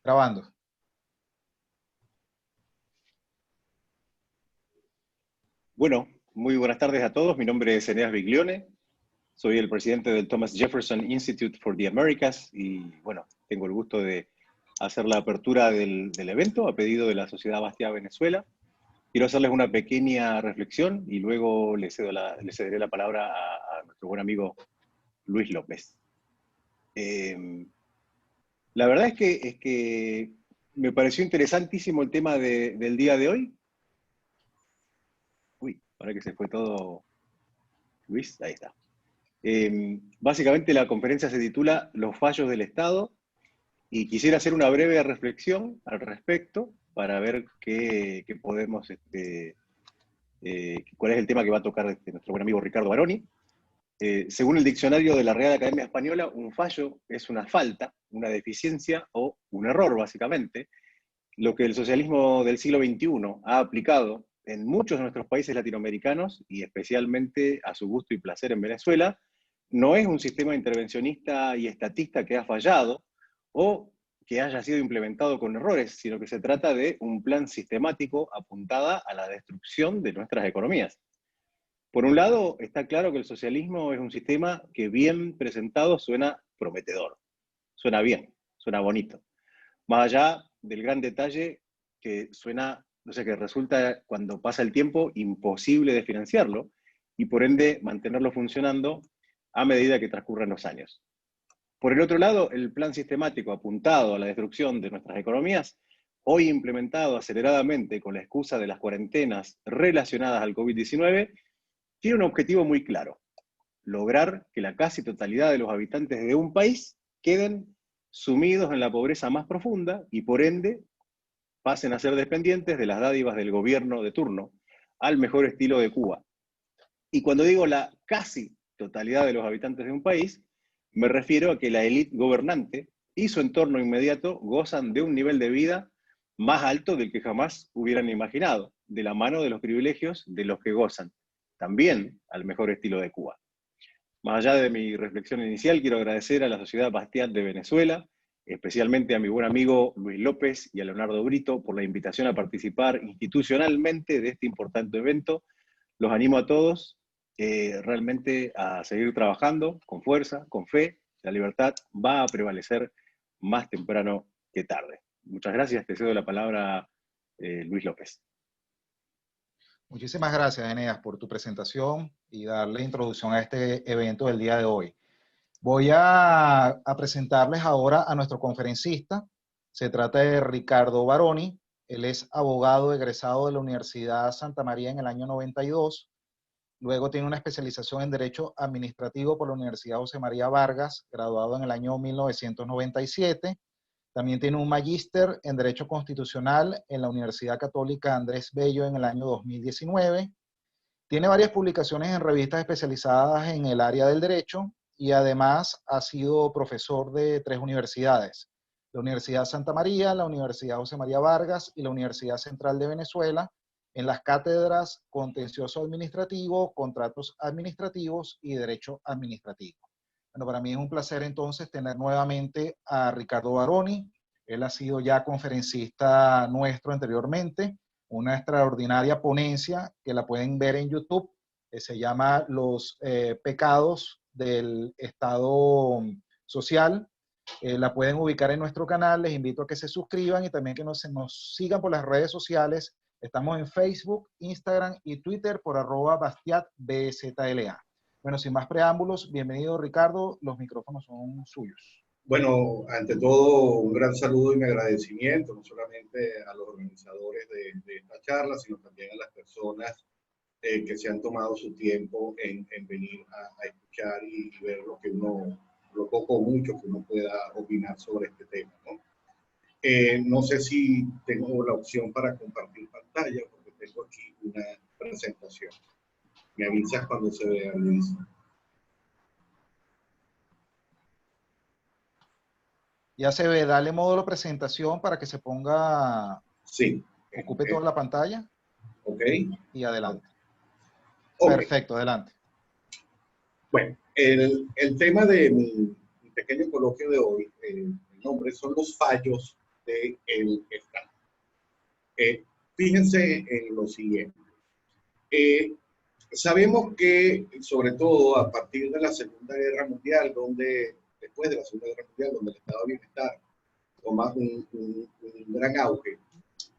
Grabando. Bueno, muy buenas tardes a todos. Mi nombre es Eneas Biglione. Soy el presidente del Thomas Jefferson Institute for the Americas y, bueno, tengo el gusto de hacer la apertura del evento a pedido de la Sociedad Bastiat Venezuela. Quiero hacerles una pequeña reflexión y luego le cederé la palabra a nuestro buen amigo Luis López. La verdad es que me pareció interesantísimo el tema del día de hoy. Uy, ahora que se fue todo Luis, ahí está. Básicamente la conferencia se titula Los fallos del Estado y quisiera hacer una breve reflexión al respecto para ver qué podemos, cuál es el tema que va a tocar nuestro buen amigo Ricardo Baroni. Según el diccionario de la Real Academia Española, un fallo es una falta, una deficiencia o un error, básicamente. Lo que el socialismo del siglo XXI ha aplicado en muchos de nuestros países latinoamericanos, y especialmente a su gusto y placer en Venezuela, no es un sistema intervencionista y estatista que ha fallado o que haya sido implementado con errores, sino que se trata de un plan sistemático apuntada a la destrucción de nuestras economías. Por un lado, está claro que el socialismo es un sistema que bien presentado suena prometedor, suena bien, suena bonito. Más allá del gran detalle que suena, no sé, que resulta cuando pasa el tiempo imposible de financiarlo y por ende mantenerlo funcionando a medida que transcurren los años. Por el otro lado, el plan sistemático apuntado a la destrucción de nuestras economías, hoy implementado aceleradamente con la excusa de las cuarentenas relacionadas al COVID-19, tiene un objetivo muy claro: lograr que la casi totalidad de los habitantes de un país queden sumidos en la pobreza más profunda y por ende pasen a ser dependientes de las dádivas del gobierno de turno, al mejor estilo de Cuba. Y cuando digo la casi totalidad de los habitantes de un país, me refiero a que la élite gobernante y su entorno inmediato gozan de un nivel de vida más alto del que jamás hubieran imaginado, de la mano de los privilegios de los que gozan, también al mejor estilo de Cuba. Más allá de mi reflexión inicial, quiero agradecer a la Sociedad Bastiat de Venezuela, especialmente a mi buen amigo Luis López y a Leonardo Brito por la invitación a participar institucionalmente de este importante evento. Los animo a todos realmente a seguir trabajando con fuerza, con fe. La libertad va a prevalecer más temprano que tarde. Muchas gracias. Te cedo la palabra, Luis López. Muchísimas gracias, Eneas, por tu presentación y darle introducción a este evento del día de hoy. Voy a presentarles ahora a nuestro conferencista. Se trata de Ricardo Baroni. Él es abogado egresado de la Universidad Santa María en el año 92. Luego tiene una especialización en Derecho Administrativo por la Universidad José María Vargas, graduado en el año 1997. También tiene un magíster en Derecho Constitucional en la Universidad Católica Andrés Bello en el año 2019. Tiene varias publicaciones en revistas especializadas en el área del derecho y además ha sido profesor de 3 universidades: la Universidad Santa María, la Universidad José María Vargas y la Universidad Central de Venezuela, en las cátedras Contencioso Administrativo, Contratos Administrativos y Derecho Administrativo. Bueno, para mí es un placer entonces tener nuevamente a Ricardo Baroni. Él ha sido ya conferencista nuestro anteriormente, una extraordinaria ponencia que la pueden ver en YouTube, que se llama Los pecados del Estado social. La pueden ubicar en nuestro canal. Les invito a que se suscriban y también que nos sigan por las redes sociales. Estamos en Facebook, Instagram y Twitter por @BastiatBZLA. Bueno, sin más preámbulos, bienvenido Ricardo, los micrófonos son suyos. Bueno, ante todo, un gran saludo y mi agradecimiento, no solamente a los organizadores de esta charla, sino también a las personas que se han tomado su tiempo en venir a escuchar y ver lo poco o mucho que uno pueda opinar sobre este tema, ¿no? No sé si tengo la opción para compartir pantalla, porque tengo aquí una presentación. Me avisas cuando se vea, Luis. Ya se ve, dale módulo presentación para que se ponga, sí, ocupe toda la pantalla. Ok. Y adelante. Okay. Perfecto, adelante. Bueno, el tema de mi pequeño coloquio de hoy, el nombre son los fallos del Estado. Fíjense en lo siguiente. Sabemos que, sobre todo a partir de la Segunda Guerra Mundial, después de la Segunda Guerra Mundial, donde el Estado de Bienestar toma un gran auge,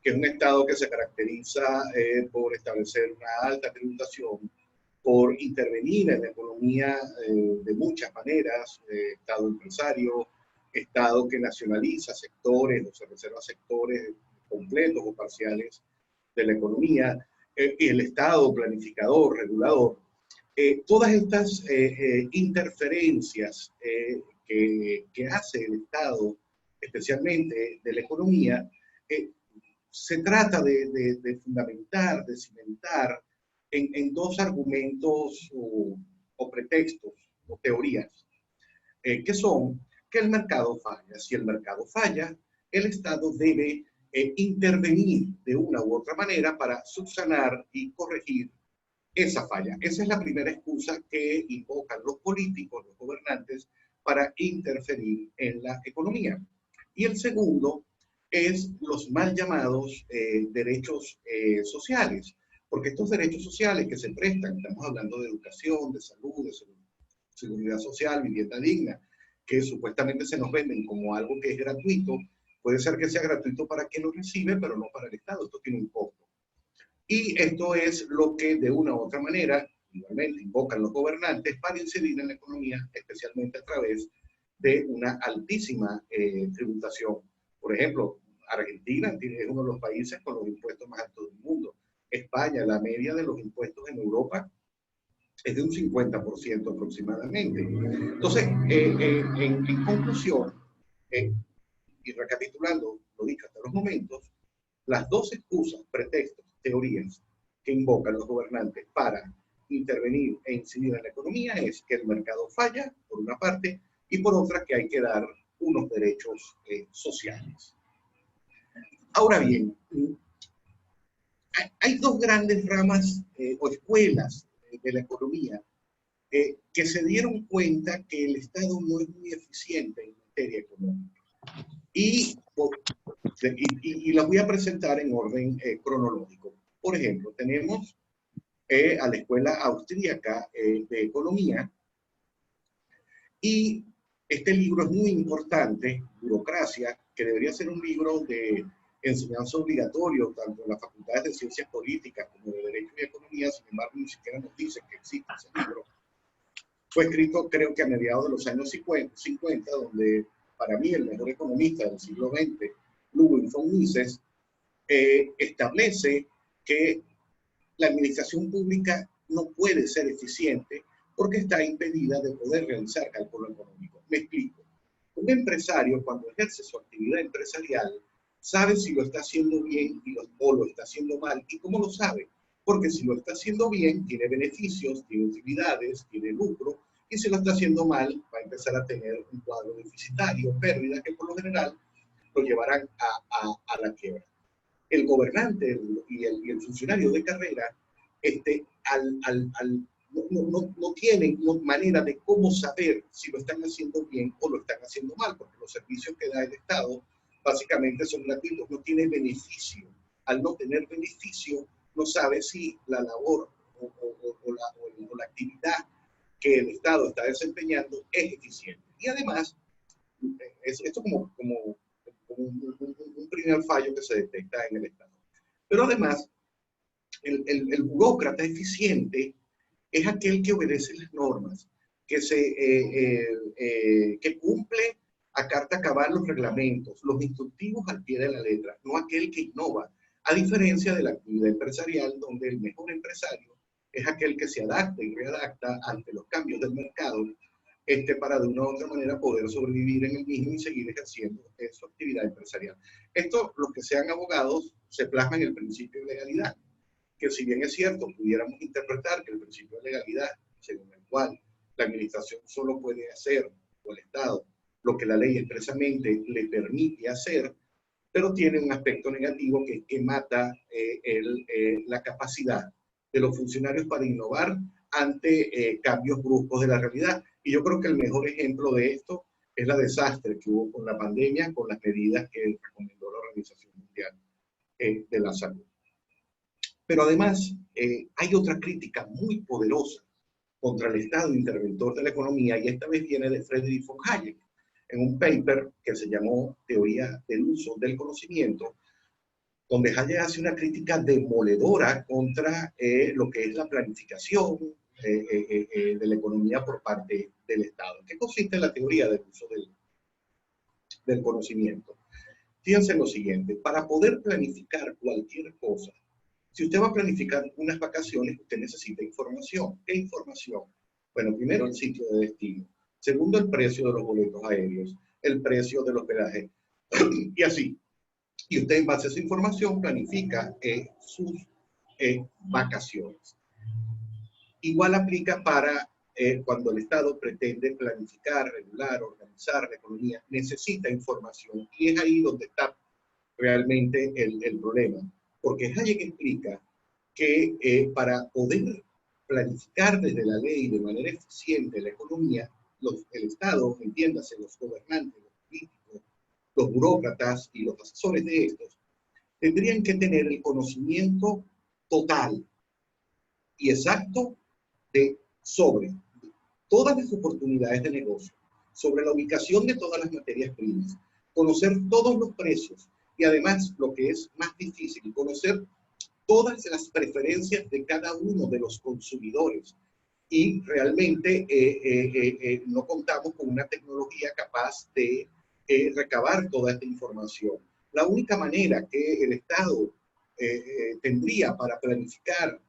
que es un Estado que se caracteriza por establecer una alta tributación, por intervenir en la economía de muchas maneras, Estado empresario, Estado que nacionaliza sectores o se reserva sectores completos o parciales de la economía, y el Estado planificador, regulador. Todas estas interferencias que hace el Estado, especialmente de la economía, se trata de fundamentar, de cimentar en dos argumentos o pretextos o teorías, que son que el mercado falla. Si el mercado falla, el Estado debe intervenir de una u otra manera para subsanar y corregir esa falla. Esa es la primera excusa que invocan los políticos, los gobernantes, para interferir en la economía. Y el segundo es los mal llamados derechos sociales, porque estos derechos sociales que se prestan, estamos hablando de educación, de salud, de seguridad social, vivienda digna, que supuestamente se nos venden como algo que es gratuito, puede ser que sea gratuito para quien lo recibe, pero no para el Estado. Esto tiene un costo. Y esto es lo que de una u otra manera, igualmente, invocan los gobernantes para incidir en la economía, especialmente a través de una altísima tributación. Por ejemplo, Argentina es uno de los países con los impuestos más altos del mundo. España, la media de los impuestos en Europa es de un 50% aproximadamente. Entonces, en conclusión, y recapitulando lo dicho hasta los momentos, las dos excusas, pretextos, teorías que invocan los gobernantes para intervenir e incidir en la economía es que el mercado falla, por una parte, y por otra que hay que dar unos derechos sociales. Ahora bien, hay dos grandes ramas o escuelas de la economía que se dieron cuenta que el Estado no es muy eficiente en materia económica. Y las voy a presentar en orden cronológico. Por ejemplo, tenemos a la Escuela Austríaca de Economía, y este libro es muy importante, Burocracia, que debería ser un libro de enseñanza obligatorio, tanto en las facultades de Ciencias Políticas como de Derecho y Economía. Sin embargo, ni siquiera nos dicen que existe ese libro. Fue escrito, creo que a mediados de los años 50, donde para mí el mejor economista del siglo XX, Ludwig von Mises, establece que la administración pública no puede ser eficiente porque está impedida de poder realizar cálculo económico. Me explico. Un empresario, cuando ejerce su actividad empresarial, sabe si lo está haciendo bien o lo está haciendo mal. ¿Y cómo lo sabe? Porque si lo está haciendo bien, tiene beneficios, tiene utilidades, tiene lucro, y si lo está haciendo mal, va a empezar a tener un cuadro deficitario, pérdidas que por lo general lo llevarán a la quiebra. El gobernante y el funcionario de carrera no tienen manera de cómo saber si lo están haciendo bien o lo están haciendo mal, porque los servicios que da el Estado básicamente son gratuitos, no tienen beneficio. Al no tener beneficio, no sabe si la labor o la actividad que el Estado está desempeñando es eficiente. Y además, esto como un primer fallo que se detecta en el Estado. Pero además, el burócrata eficiente es aquel que obedece las normas, que cumple a carta cabal los reglamentos, los instructivos al pie de la letra, no aquel que innova, a diferencia de la actividad empresarial, donde el mejor empresario es aquel que se adapta y readapta ante los cambios del mercado, para de una u otra manera poder sobrevivir en el mismo y seguir ejerciendo su actividad empresarial. Esto, los que sean abogados, se plasma en el principio de legalidad, que si bien es cierto, pudiéramos interpretar que el principio de legalidad, según el cual la administración solo puede hacer, o el Estado, lo que la ley expresamente le permite hacer, pero tiene un aspecto negativo que mata la capacidad de los funcionarios para innovar ante cambios bruscos de la realidad. Y yo creo que el mejor ejemplo de esto es la desastre que hubo con la pandemia, con las medidas que recomendó la Organización Mundial de la Salud. Pero además hay otra crítica muy poderosa contra el Estado interventor de la economía, y esta vez viene de Friedrich von Hayek, en un paper que se llamó Teoría del Uso del Conocimiento, donde Hayek hace una crítica demoledora contra lo que es la planificación de la economía por parte del Estado. ¿En qué consiste la teoría del uso del conocimiento? Fíjense lo siguiente, para poder planificar cualquier cosa, si usted va a planificar unas vacaciones, usted necesita información. ¿Qué información? Bueno, primero el sitio de destino. Segundo, el precio de los boletos aéreos. El precio del hospedaje. Y así. Y usted en base a esa información planifica sus vacaciones. Igual aplica para cuando el Estado pretende planificar, regular, organizar la economía. Necesita información. Y es ahí donde está realmente el problema. Porque Hayek explica que para poder planificar desde la ley de manera eficiente la economía, el Estado, entiéndase, los gobernantes, los políticos, los burócratas y los asesores de estos, tendrían que tener el conocimiento total y exacto sobre todas las oportunidades de negocio, sobre la ubicación de todas las materias primas, conocer todos los precios y además, lo que es más difícil, conocer todas las preferencias de cada uno de los consumidores. Y realmente no contamos con una tecnología capaz de recabar toda esta información. La única manera que el Estado tendría para planificar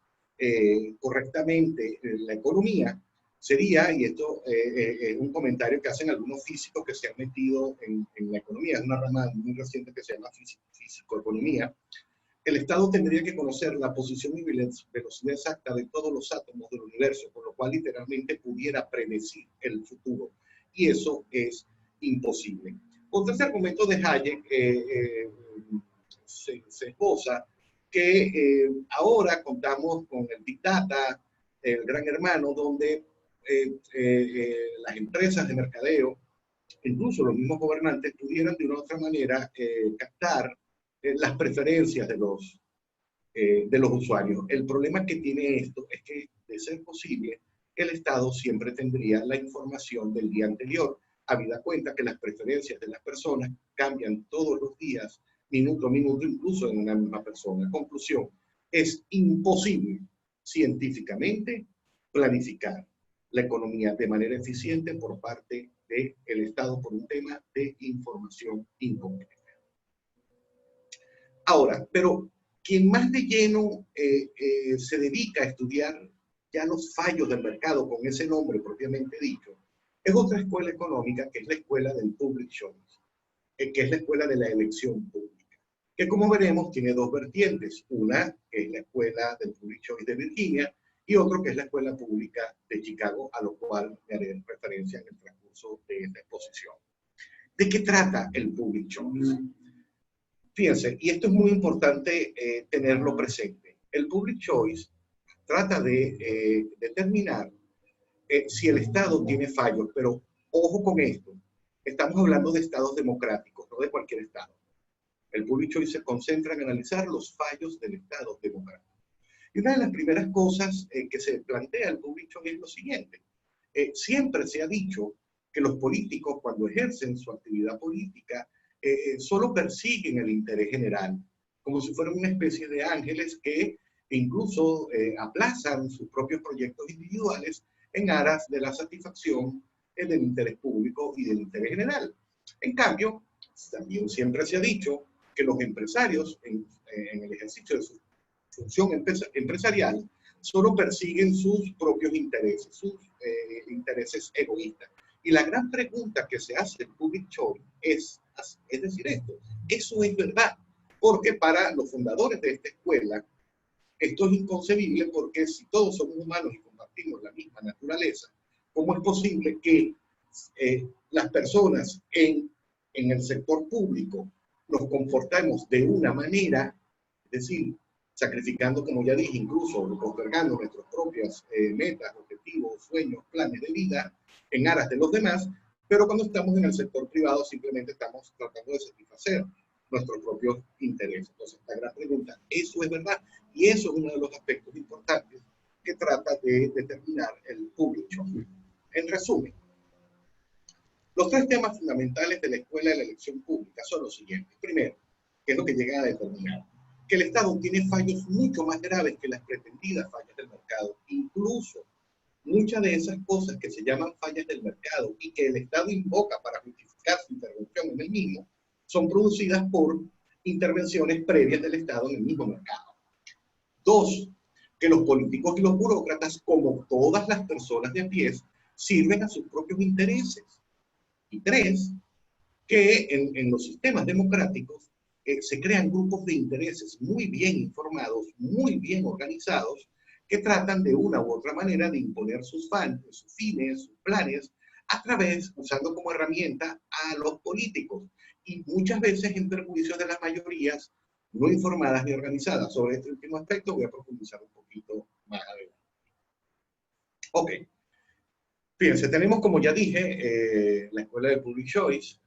correctamente la economía sería, y esto es un comentario que hacen algunos físicos que se han metido en la economía, es una rama muy reciente que se llama físico-economía. El Estado tendría que conocer la posición y velocidad exacta de todos los átomos del universo, con lo cual literalmente pudiera predecir el futuro. Y eso es imposible. Otro argumento de Hayek se esboza que ahora contamos con el Big Data, el Gran Hermano, donde las empresas de mercadeo, incluso los mismos gobernantes, pudieran de una u otra manera captar las preferencias de los usuarios. El problema que tiene esto es que, de ser posible, el Estado siempre tendría la información del día anterior, habida cuenta que las preferencias de las personas cambian todos los días, minuto a minuto, incluso en una misma persona. Conclusión, es imposible científicamente planificar la economía de manera eficiente por parte del Estado por un tema de información incompleta. Ahora, pero quien más de lleno se dedica a estudiar ya los fallos del mercado con ese nombre propiamente dicho, es otra escuela económica que es la escuela del public choice, que es la escuela de la elección pública, que como veremos tiene dos vertientes, una que es la escuela del public choice de Virginia y otro que es la escuela pública de Chicago, a lo cual me haré referencia en el transcurso de esta exposición. ¿De qué trata el public choice? Fíjense, y esto es muy importante tenerlo presente. El public choice trata de determinar si el Estado tiene fallos, pero ojo con esto, estamos hablando de estados democráticos, no de cualquier Estado. El public choice se concentra en analizar los fallos del Estado democrático. Y una de las primeras cosas que se plantea el public choice es lo siguiente. Siempre se ha dicho que los políticos, cuando ejercen su actividad política, solo persiguen el interés general, como si fueran una especie de ángeles que incluso aplazan sus propios proyectos individuales en aras de la satisfacción del interés público y del interés general. En cambio, también siempre se ha dicho que los empresarios, en el ejercicio de su función empresarial, solo persiguen sus propios intereses, sus intereses egoístas. Y la gran pregunta que se hace el public choice es decir esto, eso es verdad, porque para los fundadores de esta escuela, esto es inconcebible porque si todos somos humanos y compartimos la misma naturaleza, ¿cómo es posible que las personas en el sector público nos comportemos de una manera, es decir, sacrificando, como ya dije, incluso postergando nuestras propias metas, objetivos, sueños, planes de vida en aras de los demás, pero cuando estamos en el sector privado simplemente estamos tratando de satisfacer nuestros propios intereses. Entonces, la gran pregunta, ¿eso es verdad? Y eso es uno de los aspectos importantes que trata de determinar el public choice. En resumen, los tres temas fundamentales de la escuela de la elección pública son los siguientes. Primero, ¿qué es lo que llega a determinar? Que el Estado tiene fallos mucho más graves que las pretendidas fallas del mercado. Incluso muchas de esas cosas que se llaman fallas del mercado y que el Estado invoca para justificar su intervención en el mismo, son producidas por intervenciones previas del Estado en el mismo mercado. Dos, que los políticos y los burócratas, como todas las personas de a pie, sirven a sus propios intereses. Y tres, que en los sistemas democráticos se crean grupos de intereses muy bien informados, muy bien organizados, que tratan de una u otra manera de imponer sus fines, sus planes, a través, usando como herramienta a los políticos, y muchas veces en perjuicio de las mayorías no informadas ni organizadas. Sobre este último aspecto voy a profundizar un poquito más adelante. Ok. Fíjense, tenemos, como ya dije, la escuela de Public Choice,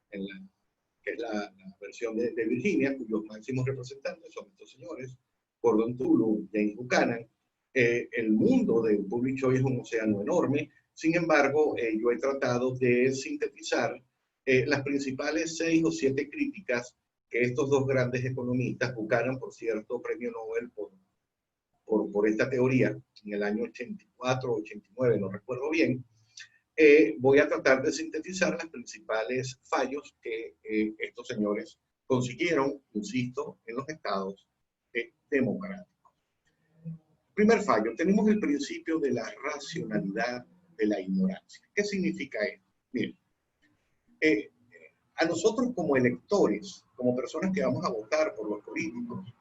que es la versión de Virginia, cuyos máximos representantes son estos señores, Gordon Tullu, James Buchanan. El mundo del Public Choice es un océano enorme. Sin embargo, yo he tratado de sintetizar las principales 6 o 7 críticas que estos dos grandes economistas, Buchanan, por cierto, premio Nobel por esta teoría, en el año 84 o 89, no recuerdo bien, voy a tratar de sintetizar los principales fallos que estos señores consiguieron, insisto, en los estados democráticos. Primer fallo, tenemos el principio de la racionalidad de la ignorancia. ¿Qué significa esto? Miren, a nosotros como electores, como personas que vamos a votar por los políticos,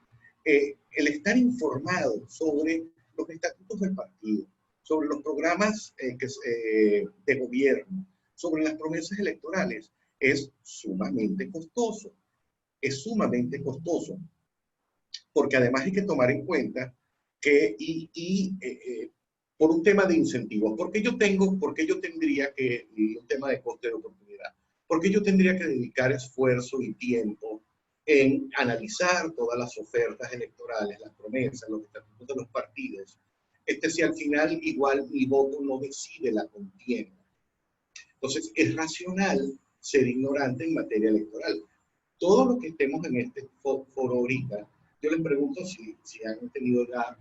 el estar informado sobre los estatutos del partido, sobre los programas de gobierno, sobre las promesas electorales, es sumamente costoso. Es sumamente costoso. Porque además hay que tomar en cuenta que, por un tema de incentivos, ¿por qué yo tendría que, y un tema de coste de oportunidad, ¿por qué yo tendría que dedicar esfuerzo y tiempo en analizar todas las ofertas electorales, las promesas, los estatutos de los partidos, si al final igual mi voto no decide la contienda? Entonces, es racional ser ignorante en materia electoral. Todos los que estemos en este foro ahorita, yo les pregunto si han tenido ya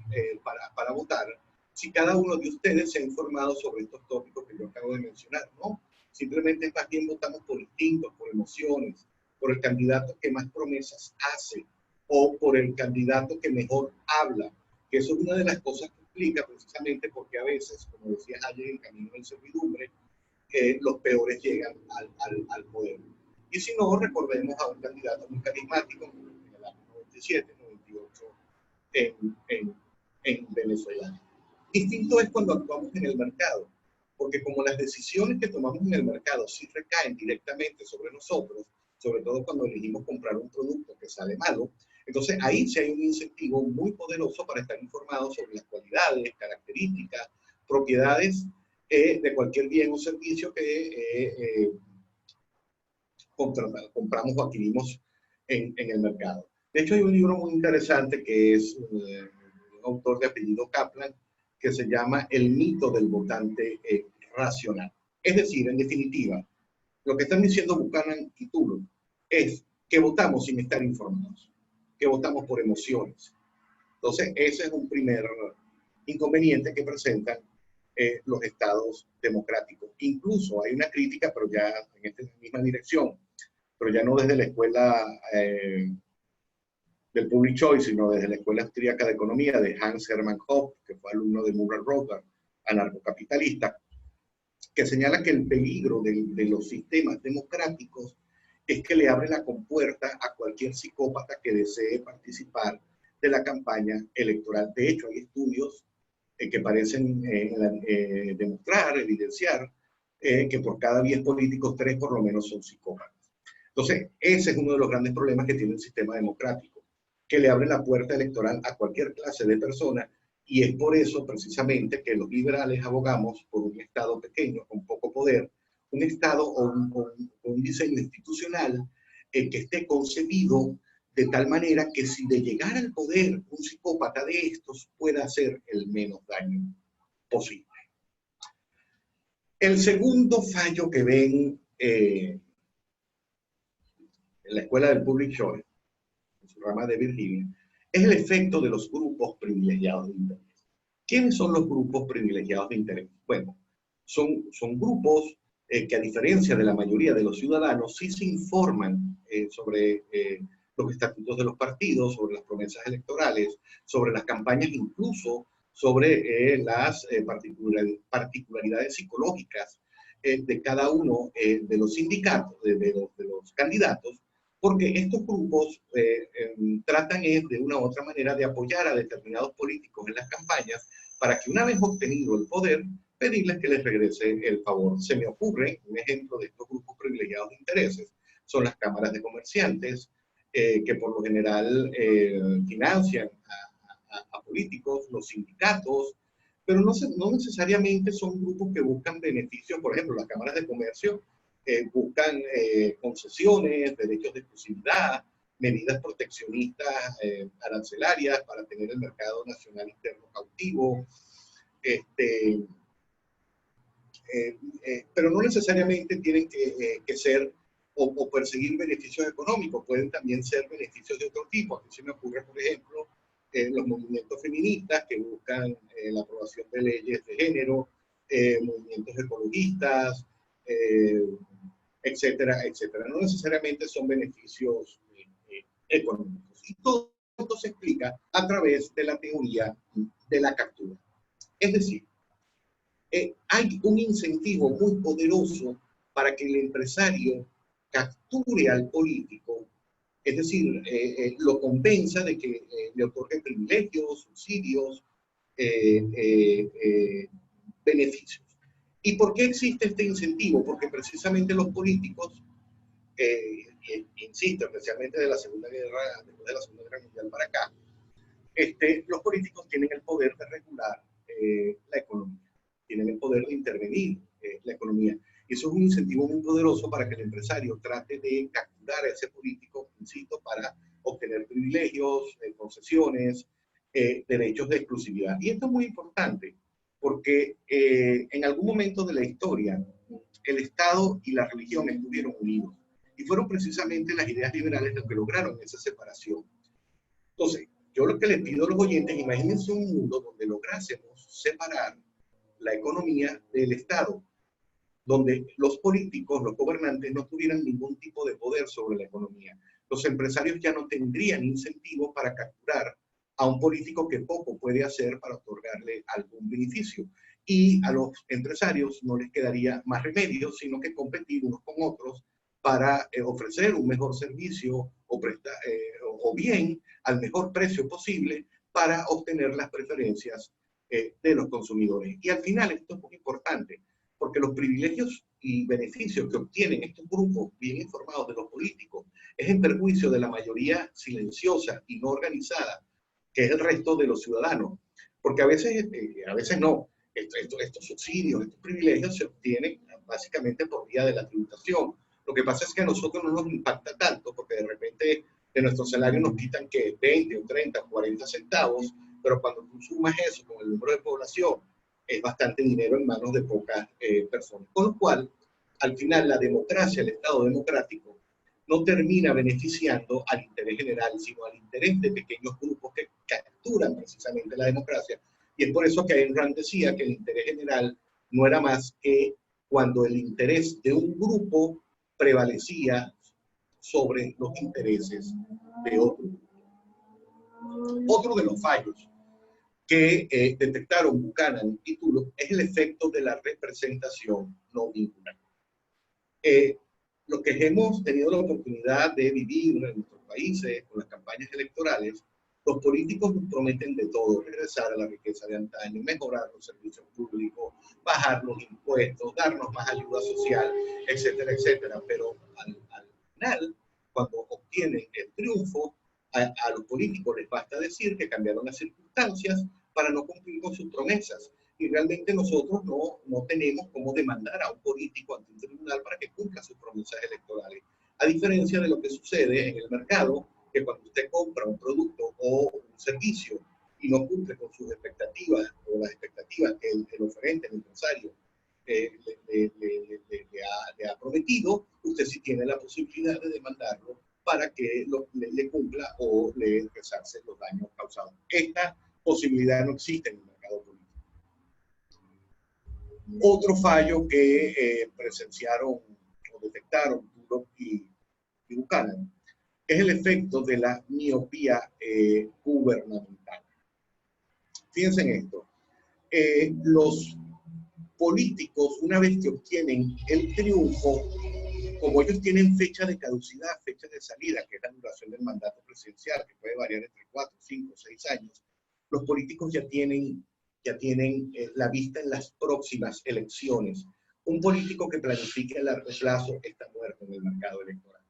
para votar, si cada uno de ustedes se ha informado sobre estos tópicos que yo acabo de mencionar, ¿no? Simplemente más bien votamos por instintos, por emociones, por el candidato que más promesas hace, o por el candidato que mejor habla, que eso es una de las cosas que explica precisamente porque a veces, como decía ayer en Camino de Servidumbre, los peores llegan al poder. Y si no, recordemos a un candidato muy carismático en el año 97, 98 en Venezuela. Distinto es cuando actuamos en el mercado, porque como las decisiones que tomamos en el mercado sí recaen directamente sobre nosotros, sobre todo cuando elegimos comprar un producto que sale malo, entonces ahí sí hay un incentivo muy poderoso para estar informados sobre las cualidades, características, propiedades de cualquier bien o servicio que compramos o adquirimos en el mercado. De hecho, hay un libro muy interesante que es un autor de apellido Kaplan, que se llama El mito del votante racional. Es decir, en definitiva, lo que están diciendo Buchanan y Tullu es que votamos sin estar informados, que votamos por emociones. Entonces, ese es un primer inconveniente que presentan los estados democráticos. Incluso hay una crítica, pero ya en esta misma dirección, pero ya no desde la escuela del Public Choice, sino desde la Escuela Austríaca de Economía de Hans Hermann Hoppe, que fue alumno de Murray Rothbard, anarcocapitalista, que señala que el peligro de los sistemas democráticos es que le abre la compuerta a cualquier psicópata que desee participar de la campaña electoral. De hecho, hay estudios que parecen demostrar, evidenciar, que por cada 10 políticos, 3 por lo menos son psicópatas. Entonces, ese es uno de los grandes problemas que tiene el sistema democrático, que le abre la puerta electoral a cualquier clase de persona, y es por eso precisamente que los liberales abogamos por un Estado pequeño, con poco poder, un Estado o un diseño institucional que esté concebido de tal manera que si de llegar al poder un psicópata de estos pueda hacer el menos daño posible. El segundo fallo que ven en la Escuela del Public Choice, en su rama de Virginia, es el efecto de los grupos privilegiados de interés. ¿Quiénes son los grupos privilegiados de interés? Bueno, son grupos que a diferencia de la mayoría de los ciudadanos sí se informan sobre los estatutos de los partidos, sobre las promesas electorales, sobre las campañas, incluso sobre las particularidades psicológicas de cada uno de los sindicatos, de los candidatos, porque estos grupos tratan de una u otra manera de apoyar a determinados políticos en las campañas para que una vez obtenido el poder, pedirles que les regrese el favor. Se me ocurre un ejemplo de estos grupos privilegiados de intereses, son las cámaras de comerciantes, que por lo general financian a políticos, los sindicatos, pero no necesariamente son grupos que buscan beneficios. Por ejemplo, las cámaras de comercio buscan concesiones, derechos de exclusividad, medidas proteccionistas arancelarias para tener el mercado nacional interno cautivo, pero no necesariamente tienen que ser o perseguir beneficios económicos, pueden también ser beneficios de otro tipo. Aquí se me ocurre, por ejemplo, los movimientos feministas que buscan la aprobación de leyes de género, movimientos ecologistas, etcétera, etcétera. No necesariamente son beneficios económicos. Y todo esto se explica a través de la teoría de la captura. Es decir, hay un incentivo muy poderoso para que el empresario capture al político, es decir, lo convenza de que le otorgue privilegios, subsidios, beneficios. ¿Y por qué existe este incentivo? Porque precisamente los políticos, insisto, especialmente de la Segunda Guerra, después de la Segunda Guerra Mundial para acá, los políticos tienen el poder de regular la economía, tienen el poder de intervenir la economía. Y eso es un incentivo muy poderoso para que el empresario trate de capturar a ese político, insisto, para obtener privilegios, concesiones, derechos de exclusividad. Y esto es muy importante porque en algún momento de la historia el Estado y la religión estuvieron unidos. Y fueron precisamente las ideas liberales las que lograron esa separación. Entonces, yo lo que les pido a los oyentes, imagínense un mundo donde lográsemos separar la economía del Estado, donde los políticos, los gobernantes, no tuvieran ningún tipo de poder sobre la economía. Los empresarios ya no tendrían incentivo para capturar a un político que poco puede hacer para otorgarle algún beneficio. Y a los empresarios no les quedaría más remedio, sino que competir unos con otros para ofrecer un mejor servicio o bien al mejor precio posible para obtener las preferencias de los consumidores. Y al final esto es muy importante, porque los privilegios y beneficios que obtienen estos grupos bien informados de los políticos es en perjuicio de la mayoría silenciosa y no organizada, que es el resto de los ciudadanos. Porque a veces no, estos subsidios, estos privilegios se obtienen básicamente por vía de la tributación. Lo que pasa es que a nosotros no nos impacta tanto, porque de repente de nuestro salario nos quitan que 20 o 30 o 40 centavos, pero cuando tú sumas eso con el número de población, es bastante dinero en manos de pocas personas. Con lo cual, al final, la democracia, el Estado democrático, no termina beneficiando al interés general, sino al interés de pequeños grupos que capturan precisamente la democracia. Y es por eso que Ayn Rand decía que el interés general no era más que cuando el interés de un grupo prevalecía sobre los intereses de otro. Otro de los fallos que detectaron Buchanan y Tulloch es el efecto de la representación no vinculante. Los que hemos tenido la oportunidad de vivir en nuestros países con las campañas electorales, los políticos nos prometen de todo: regresar a la riqueza de antaño, mejorar los servicios públicos, bajar los impuestos, darnos más ayuda social, etcétera, etcétera. Pero al final, cuando obtienen el triunfo, a los políticos les basta decir que cambiaron las circunstancias para no cumplir con sus promesas. y realmente nosotros no tenemos cómo demandar a un político ante un tribunal para que cumpla sus promesas electorales. A diferencia de lo que sucede en el mercado, que cuando usted compra un producto o un servicio y no cumple con sus expectativas o las expectativas que el oferente, el empresario, le ha prometido, usted sí tiene la posibilidad de demandarlo para que le cumpla o le resarce los daños causados. Esta posibilidad no existe en el mercado político. Otro fallo que presenciaron o detectaron Duro y Buchanan es el efecto de la miopía gubernamental. Fíjense en esto. Los políticos, una vez que obtienen el triunfo, como ellos tienen fecha de caducidad, fecha de salida, que es la duración del mandato presidencial, que puede variar entre 4, 5, 6 años, los políticos ya tienen la vista en las próximas elecciones. Un político que planifique a largo plazo está muerto en el mercado electoral.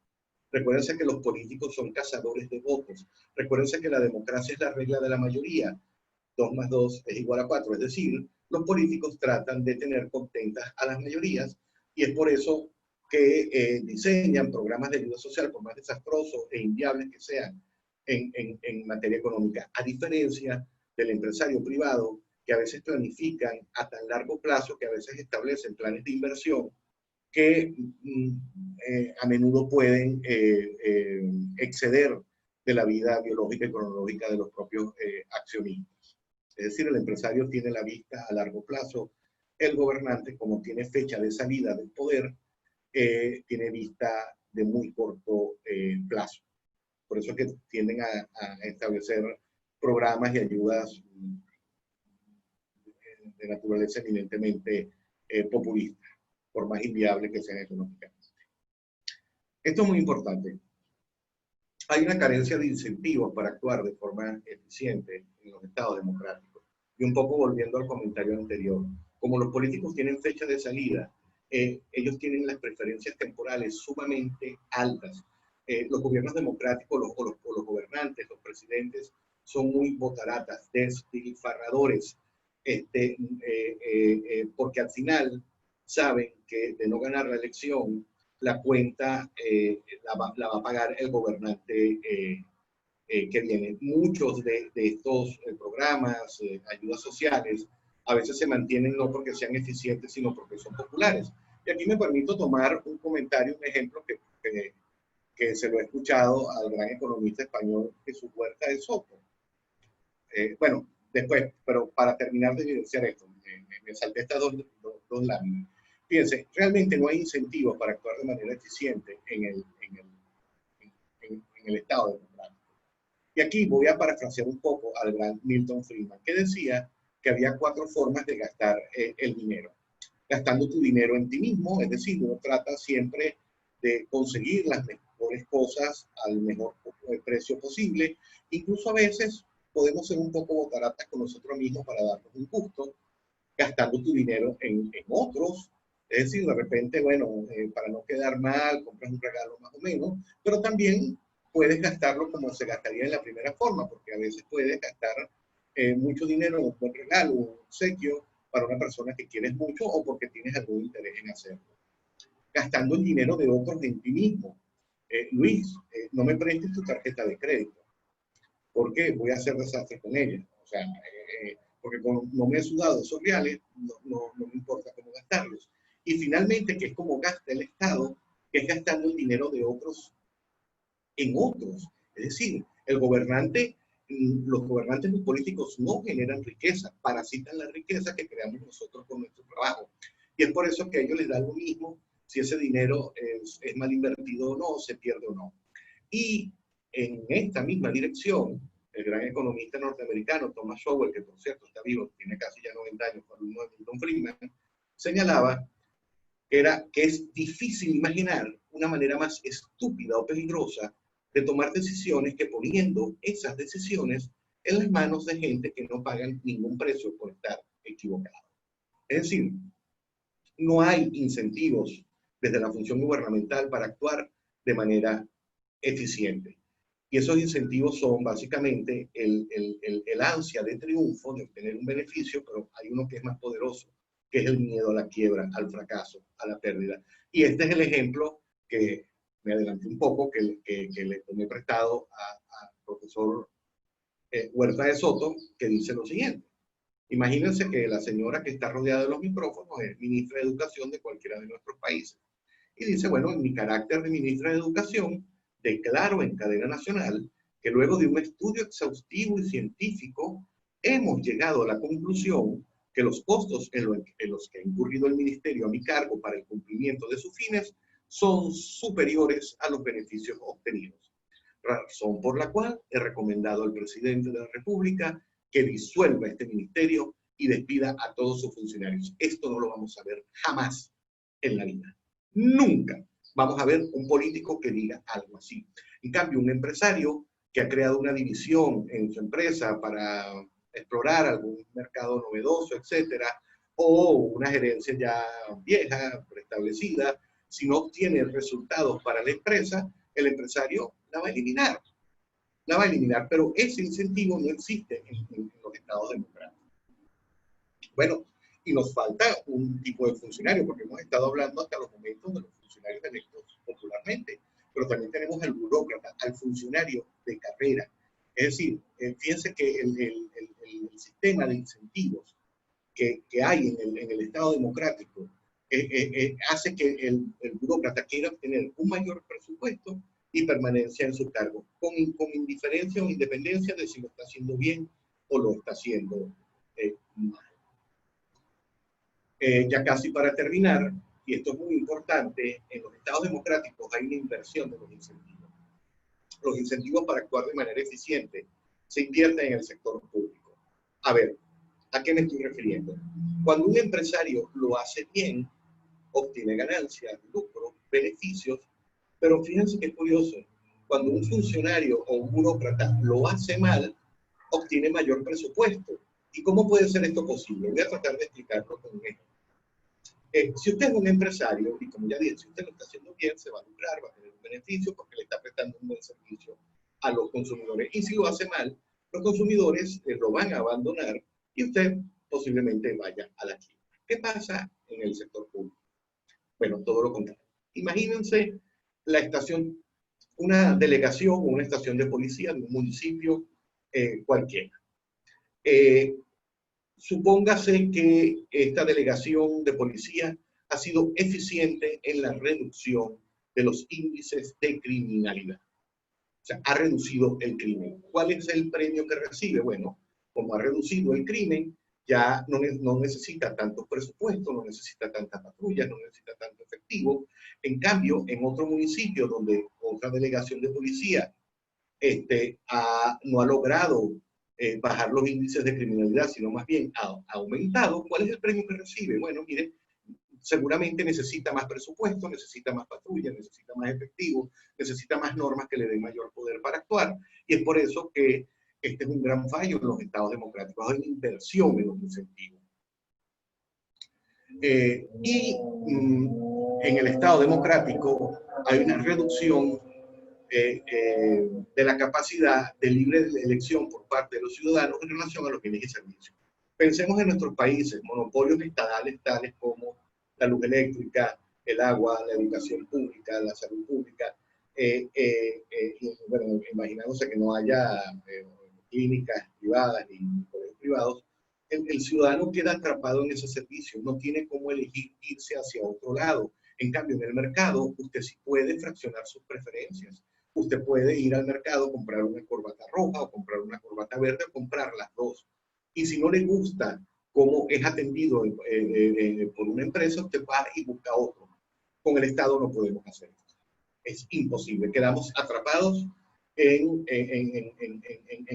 Recuérdense que los políticos son cazadores de votos. Recuérdense que la democracia es la regla de la mayoría. 2 más 2 es igual a 4. Es decir, los políticos tratan de tener contentas a las mayorías y es por eso que diseñan programas de ayuda social, por más desastrosos e inviables que sean en materia económica, a diferencia del empresario privado, que a veces planifican a tan largo plazo, que a veces establecen planes de inversión que a menudo pueden exceder de la vida biológica y cronológica de los propios accionistas. Es decir, el empresario tiene la vista a largo plazo, el gobernante, como tiene fecha de salida del poder, tiene vista de muy corto plazo. Por eso es que tienden a establecer programas y ayudas de naturaleza eminentemente populista, por más inviable que sean económicamente. Esto es muy importante. Hay una carencia de incentivos para actuar de forma eficiente en los estados democráticos. Y un poco volviendo al comentario anterior, como los políticos tienen fecha de salida, ellos tienen las preferencias temporales sumamente altas. Los gobiernos democráticos, los gobernantes, los presidentes, son muy botaratas, despilfarradores, porque al final saben que de no ganar la elección, la cuenta la va a pagar el gobernante que viene. Muchos de estos programas, ayudas sociales, a veces se mantienen no porque sean eficientes, sino porque son populares. Y aquí me permito tomar un comentario, un ejemplo que se lo he escuchado al gran economista español Jesús Huerta de Soto. Bueno, después, pero para terminar de evidenciar esto, me salté estas dos láminas. Fíjense, realmente no hay incentivos para actuar de manera eficiente en el Estado democrático. Y aquí voy a parafrasear un poco al gran Milton Friedman, que decía que había 4 formas de gastar el dinero. Gastando tu dinero en ti mismo, es decir, uno trata siempre de conseguir las mejores cosas al mejor precio posible. Incluso a veces podemos ser un poco botaratas con nosotros mismos para darnos un gusto, gastando tu dinero en otros. Es decir, de repente, bueno, para no quedar mal, compras un regalo más o menos, pero también puedes gastarlo como se gastaría en la primera forma, porque a veces puedes gastar mucho dinero en un buen regalo, un obsequio para una persona que quieres mucho o porque tienes algún interés en hacerlo. Gastando el dinero de otros en ti mismo. Luis, no me prestes tu tarjeta de crédito, porque voy a hacer desastre con ella. O sea, porque como no me he sudado esos reales, no me importa cómo gastarlos. Y finalmente, que es como gasta el Estado, que es gastando el dinero de otros en otros. Es decir, los gobernantes y políticos no generan riqueza, parasitan la riqueza que creamos nosotros con nuestro trabajo. Y es por eso que a ellos les da lo mismo si ese dinero es mal invertido o no, se pierde o no. Y en esta misma dirección, el gran economista norteamericano Thomas Sowell, que por cierto está vivo, tiene casi ya 90 años, con uno de Milton Friedman, señalaba que es difícil imaginar una manera más estúpida o peligrosa de tomar decisiones que poniendo esas decisiones en las manos de gente que no pagan ningún precio por estar equivocado. Es decir, no hay incentivos desde la función gubernamental para actuar de manera eficiente. Y esos incentivos son básicamente el ansia de triunfo, de obtener un beneficio, pero hay uno que es más poderoso, que es el miedo a la quiebra, al fracaso, a la pérdida. Y este es el ejemplo que me adelanté un poco, que le tomé prestado al profesor Huerta de Soto, que dice lo siguiente. Imagínense que la señora que está rodeada de los micrófonos es ministra de Educación de cualquiera de nuestros países. Y dice, bueno, en mi carácter de ministra de Educación, declaro en cadena nacional que luego de un estudio exhaustivo y científico, hemos llegado a la conclusión que los costos en los que ha incurrido el ministerio a mi cargo para el cumplimiento de sus fines son superiores a los beneficios obtenidos. Razón por la cual he recomendado al presidente de la República que disuelva este ministerio y despida a todos sus funcionarios. Esto no lo vamos a ver jamás en la vida. Nunca vamos a ver un político que diga algo así. En cambio, un empresario que ha creado una división en su empresa para explorar algún mercado novedoso, etcétera, o una gerencia ya vieja, preestablecida, si no obtiene resultados para la empresa, el empresario la va a eliminar. La va a eliminar, pero ese incentivo no existe en los estados democráticos. Bueno, y nos falta un tipo de funcionario, porque hemos estado hablando hasta los momentos de los funcionarios electos popularmente, pero también tenemos al burócrata, al funcionario de carrera. Es decir, fíjense que el sistema de incentivos que hay en el Estado democrático hace que el burócrata quiera obtener un mayor presupuesto y permanencia en su cargo, con indiferencia o independencia de si lo está haciendo bien o lo está haciendo mal. Ya casi para terminar, y esto es muy importante, en los estados democráticos hay una inversión de los incentivos. Los incentivos para actuar de manera eficiente se invierten en el sector público. A ver, ¿a qué me estoy refiriendo? Cuando un empresario lo hace bien, obtiene ganancias, lucros, beneficios, pero fíjense que es curioso, cuando un funcionario o un burócrata lo hace mal, obtiene mayor presupuesto. ¿Y cómo puede ser esto posible? Voy a tratar de explicarlo con un ejemplo. Si usted es un empresario, y como ya dije, si usted lo está haciendo bien, se va a lucrar, va a tener un beneficio porque le está prestando un buen servicio a los consumidores. Y si lo hace mal, los consumidores lo van a abandonar y usted posiblemente vaya a la quiebra. ¿Qué pasa en el sector público? Bueno, todo lo contrario. Imagínense la estación, una delegación o una estación de policía de un municipio cualquiera. Supóngase que esta delegación de policía ha sido eficiente en la reducción de los índices de criminalidad. O sea, ha reducido el crimen. ¿Cuál es el premio que recibe? Bueno, como ha reducido el crimen, ya no necesita tanto presupuesto, no necesita tantas patrullas, no necesita tanto efectivo. En cambio, en otro municipio donde otra delegación de policía no ha logrado bajar los índices de criminalidad, sino más bien ha aumentado, ¿cuál es el premio que recibe? Bueno, mire, seguramente necesita más presupuesto, necesita más patrullas, necesita más efectivo, necesita más normas que le den mayor poder para actuar. Y es por eso que este es un gran fallo en los estados democráticos, hay una inversión en los incentivos. En el estado democrático hay una reducción de la capacidad de libre elección por parte de los ciudadanos en relación a los bienes y servicios. Pensemos en nuestros países, monopolios estatales tales como la luz eléctrica, el agua, la educación pública, la salud pública. Bueno, imaginándose que no haya clínicas privadas ni colegios privados, el ciudadano queda atrapado en ese servicio, no tiene cómo elegir irse hacia otro lado. En cambio, en el mercado, usted sí puede fraccionar sus preferencias. Usted puede ir al mercado, comprar una corbata roja o comprar una corbata verde o comprar las dos. Y si no le gusta cómo es atendido por una empresa, usted va y busca otro. Con el Estado no podemos hacer esto. Es imposible. Quedamos atrapados en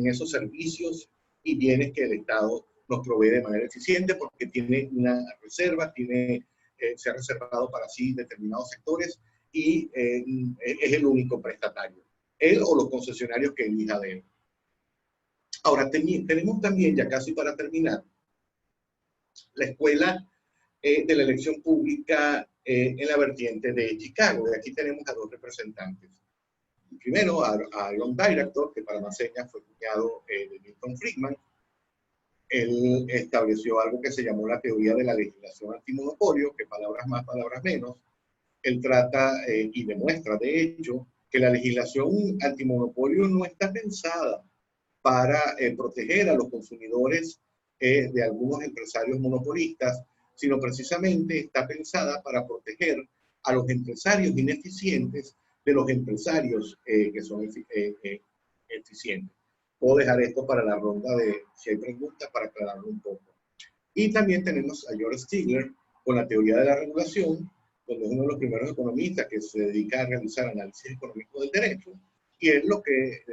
esos servicios y bienes que el Estado nos provee de manera eficiente porque tiene una reserva, se ha reservado para sí determinados sectores y es el único prestatario, él o los concesionarios que elija de él. Ahora, tenemos también, ya casi para terminar, la escuela de la elección pública en la vertiente de Chicago. Y aquí tenemos a dos representantes. primero, Aaron Director, que para más señas fue cuñado de Milton Friedman. Él estableció algo que se llamó la teoría de la legislación antimonopolio, que palabras más, palabras menos. Él trata y demuestra, de hecho, que la legislación antimonopolio no está pensada para proteger a los consumidores de algunos empresarios monopolistas, sino precisamente está pensada para proteger a los empresarios ineficientes de los empresarios que son eficientes. Puedo dejar esto para la ronda de si hay preguntas para aclararlo un poco. Y también tenemos a George Stigler con la teoría de la regulación, donde es uno de los primeros economistas que se dedica a realizar análisis económico del derecho, y es lo que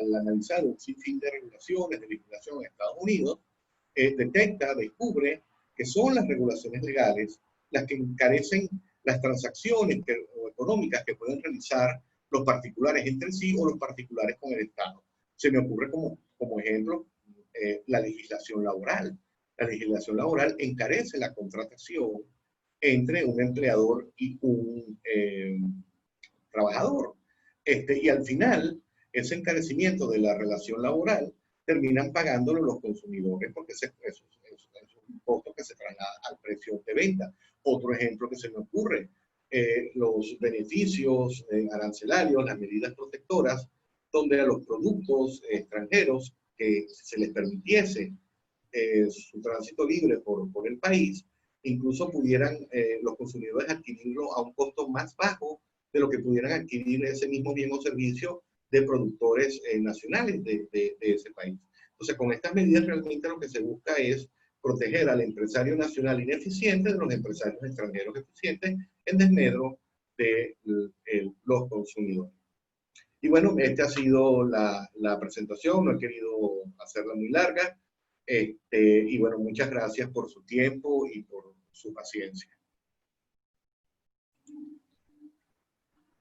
al analizar un sinfín de regulaciones, de legislación en Estados Unidos, detecta, descubre que son las regulaciones legales las que encarecen las transacciones económicas que pueden realizar los particulares entre sí o los particulares con el Estado. Se me ocurre como ejemplo la legislación laboral. La legislación laboral encarece la contratación entre un empleador y un trabajador. Y al final, ese encarecimiento de la relación laboral terminan pagándolo los consumidores porque es un costo que se traslada al precio de venta. Otro ejemplo que se me ocurre, los beneficios arancelarios, las medidas protectoras, donde a los productos extranjeros que se les permitiese su tránsito libre por el país, incluso pudieran los consumidores adquirirlo a un costo más bajo de lo que pudieran adquirir ese mismo bien o servicio de productores nacionales de ese país. Entonces, con estas medidas realmente lo que se busca es proteger al empresario nacional ineficiente de los empresarios extranjeros eficientes en desmedro de los consumidores. Y bueno, esta ha sido la presentación, no he querido hacerla muy larga. Y bueno, muchas gracias por su tiempo y por su paciencia.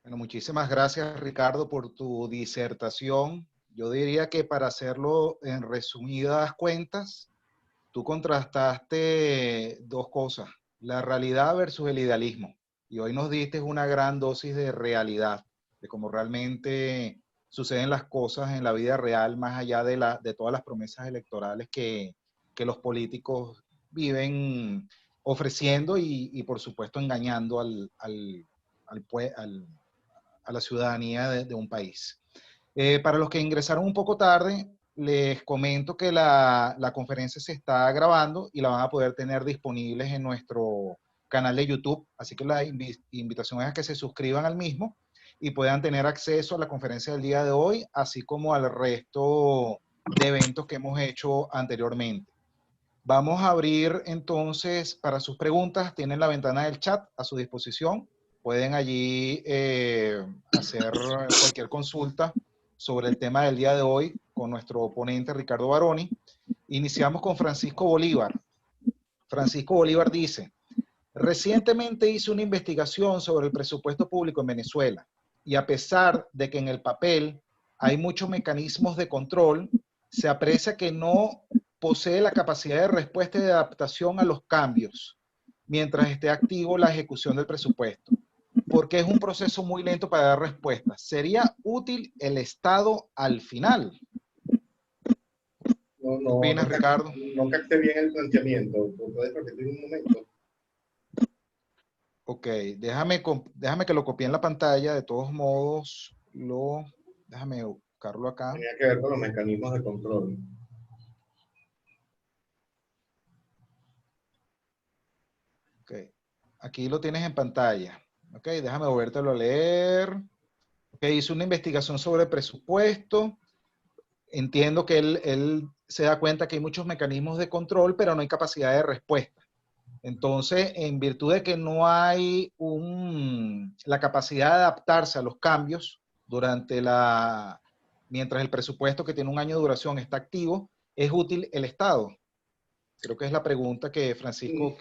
Bueno, muchísimas gracias, Ricardo, por tu disertación. Yo diría que para hacerlo en resumidas cuentas, tú contrastaste dos cosas, la realidad versus el idealismo. Y hoy nos diste una gran dosis de realidad, de cómo realmente suceden las cosas en la vida real, más allá de todas las promesas electorales que los políticos viven ofreciendo y por supuesto, engañando a la ciudadanía de un país. Para los que ingresaron un poco tarde, les comento que la conferencia se está grabando y la van a poder tener disponibles en nuestro canal de YouTube, así que la invitación es a que se suscriban al mismo y puedan tener acceso a la conferencia del día de hoy, así como al resto de eventos que hemos hecho anteriormente. Vamos a abrir entonces para sus preguntas, tienen la ventana del chat a su disposición, pueden allí hacer cualquier consulta sobre el tema del día de hoy con nuestro ponente Ricardo Baroni. Iniciamos con Francisco Bolívar. Francisco Bolívar dice, recientemente hice una investigación sobre el presupuesto público en Venezuela y a pesar de que en el papel hay muchos mecanismos de control, se aprecia que no posee la capacidad de respuesta y de adaptación a los cambios mientras esté activo la ejecución del presupuesto, porque es un proceso muy lento para dar respuestas. ¿Sería útil el Estado al final? No, ¿Qué opinas, Ricardo? No capté bien el planteamiento. ¿Puedes repetir un momento? Ok, déjame que lo copie en la pantalla. De todos modos, déjame buscarlo acá. Tenía que ver con los mecanismos de control. Ok, aquí lo tienes en pantalla. Ok, déjame volvértelo a leer. Ok, hizo una investigación sobre presupuesto. Entiendo que él se da cuenta que hay muchos mecanismos de control, pero no hay capacidad de respuesta. Entonces, en virtud de que no hay la capacidad de adaptarse a los cambios mientras el presupuesto que tiene un año de duración está activo, ¿es útil el Estado? Creo que es la pregunta que Francisco...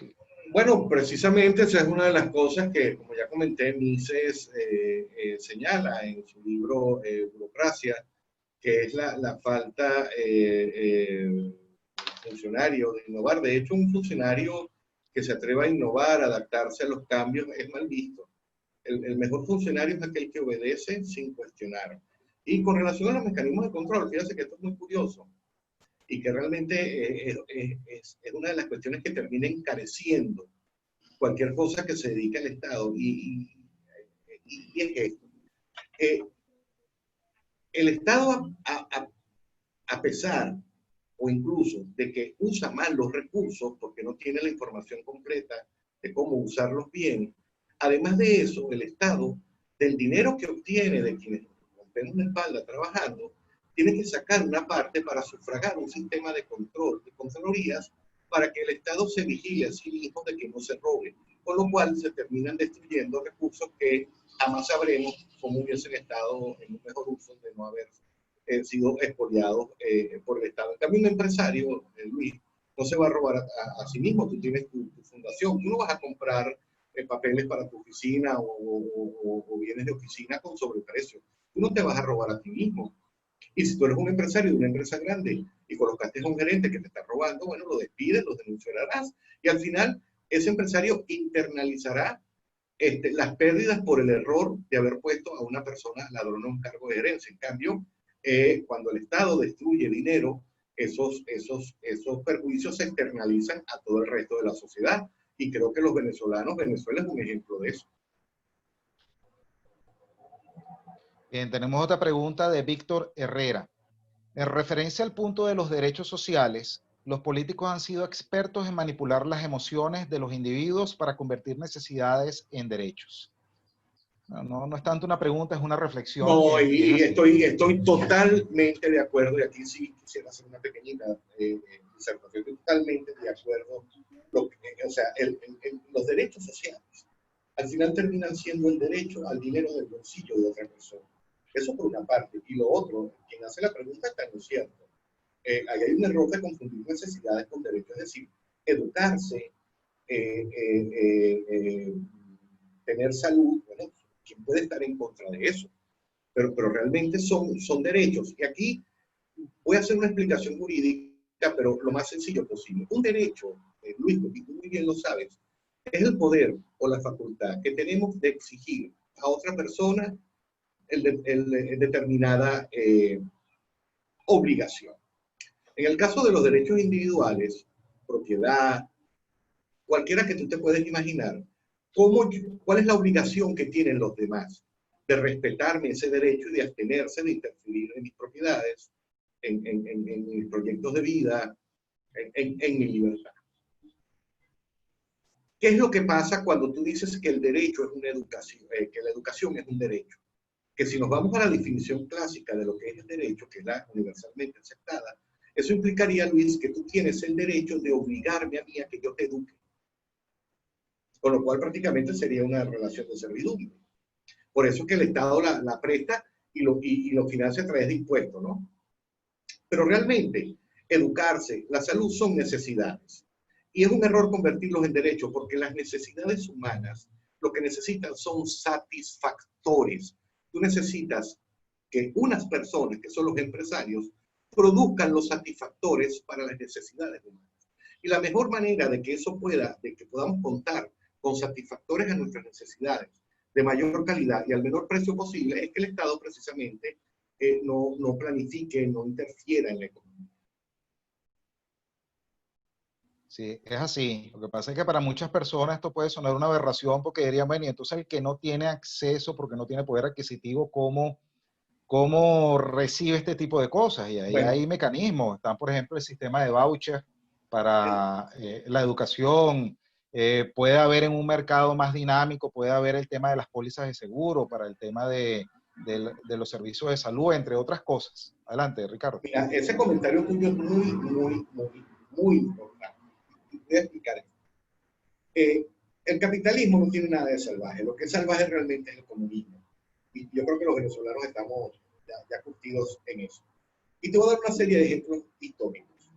Bueno, precisamente esa es una de las cosas que, como ya comenté, Mises señala en su libro Burocracia, que es la falta del funcionario de innovar. De hecho, un funcionario que se atreva a innovar, a adaptarse a los cambios, es mal visto. El mejor funcionario es aquel que obedece sin cuestionar. Y con relación a los mecanismos de control, fíjense que esto es muy curioso y que realmente es una de las cuestiones que termina encareciendo cualquier cosa que se dedique al Estado. Y es esto. El Estado, a pesar o incluso de que usa mal los recursos porque no tiene la información completa de cómo usarlos bien, además de eso, el Estado, del dinero que obtiene de quienes rompemos la espalda trabajando, tiene que sacar una parte para sufragar un sistema de control, de contralorías, para que el Estado se vigile a sí mismo de que no se robe, con lo cual se terminan destruyendo recursos que jamás sabremos cómo hubiesen estado en un mejor uso de no haber sido expoliados por el Estado. En cambio, un empresario, Luis, no se va a robar a sí mismo. Tú tienes tu fundación, tú no vas a comprar papeles para tu oficina o bienes de oficina con sobreprecio. Tú no te vas a robar a ti mismo. Y si tú eres un empresario de una empresa grande y colocaste a un gerente que te está robando, bueno, lo despides, lo denunciarás. Y al final, ese empresario internalizará las pérdidas por el error de haber puesto a una persona ladrona en un cargo de gerencia. En cambio, cuando el Estado destruye dinero, esos perjuicios se externalizan a todo el resto de la sociedad. Y creo que los venezolanos, Venezuela es un ejemplo de eso. Bien, tenemos otra pregunta de Víctor Herrera. En referencia al punto de los derechos sociales, los políticos han sido expertos en manipular las emociones de los individuos para convertir necesidades en derechos. No es tanto una pregunta, es una reflexión. No, y estoy totalmente de acuerdo, y aquí sí quisiera hacer una pequeñita disertación. Estoy totalmente de acuerdo. O sea, los derechos sociales al final terminan siendo el derecho al dinero del bolsillo de otra persona. Eso por una parte. Y lo otro, quien hace la pregunta está en lo cierto. Ahí hay un error de confundir necesidades con derechos, es decir, educarse, tener salud, bueno, ¿quién puede estar en contra de eso? Pero realmente son derechos. Y aquí voy a hacer una explicación jurídica, pero lo más sencillo posible. Un derecho, Luis, y tú muy bien lo sabes, es el poder o la facultad que tenemos de exigir a otra persona el determinada obligación. En el caso de los derechos individuales, propiedad, cualquiera que tú te puedes imaginar, ¿cuál es la obligación que tienen los demás? De respetarme ese derecho y de abstenerse de interferir en mis propiedades, en mis proyectos de vida, en mi libertad. ¿Qué es lo que pasa cuando tú dices que el derecho es una educación, que la educación es un derecho? Que si nos vamos a la definición clásica de lo que es el derecho, que es la universalmente aceptada, eso implicaría, Luis, que tú tienes el derecho de obligarme a mí a que yo te eduque. Con lo cual prácticamente sería una relación de servidumbre. Por eso es que el Estado la presta y lo financia a través de impuestos, ¿no? Pero realmente, educarse, la salud son necesidades. Y es un error convertirlos en derechos, porque las necesidades humanas lo que necesitan son satisfactores. Tú necesitas que unas personas, que son los empresarios, produzcan los satisfactores para las necesidades humanas. Y la mejor manera de que eso de que podamos contar con satisfactores a nuestras necesidades de mayor calidad y al menor precio posible, es que el Estado precisamente no planifique, no interfiera en la economía. Sí, es así. Lo que pasa es que para muchas personas esto puede sonar una aberración porque dirían, bueno, y entonces el que no tiene acceso porque no tiene poder adquisitivo, ¿cómo recibe este tipo de cosas? Y ahí Bueno, hay mecanismos. Están, por ejemplo, el sistema de voucher para la educación. Puede haber en un mercado más dinámico, puede haber el tema de las pólizas de seguro para el tema de los servicios de salud, entre otras cosas. Adelante, Ricardo. mira, ese comentario tuyo es muy importante. Voy a explicar esto. El capitalismo no tiene nada de salvaje. Lo que es salvaje realmente es el comunismo. Y yo creo que los venezolanos estamos ya curtidos en eso. Y te voy a dar una serie de ejemplos históricos.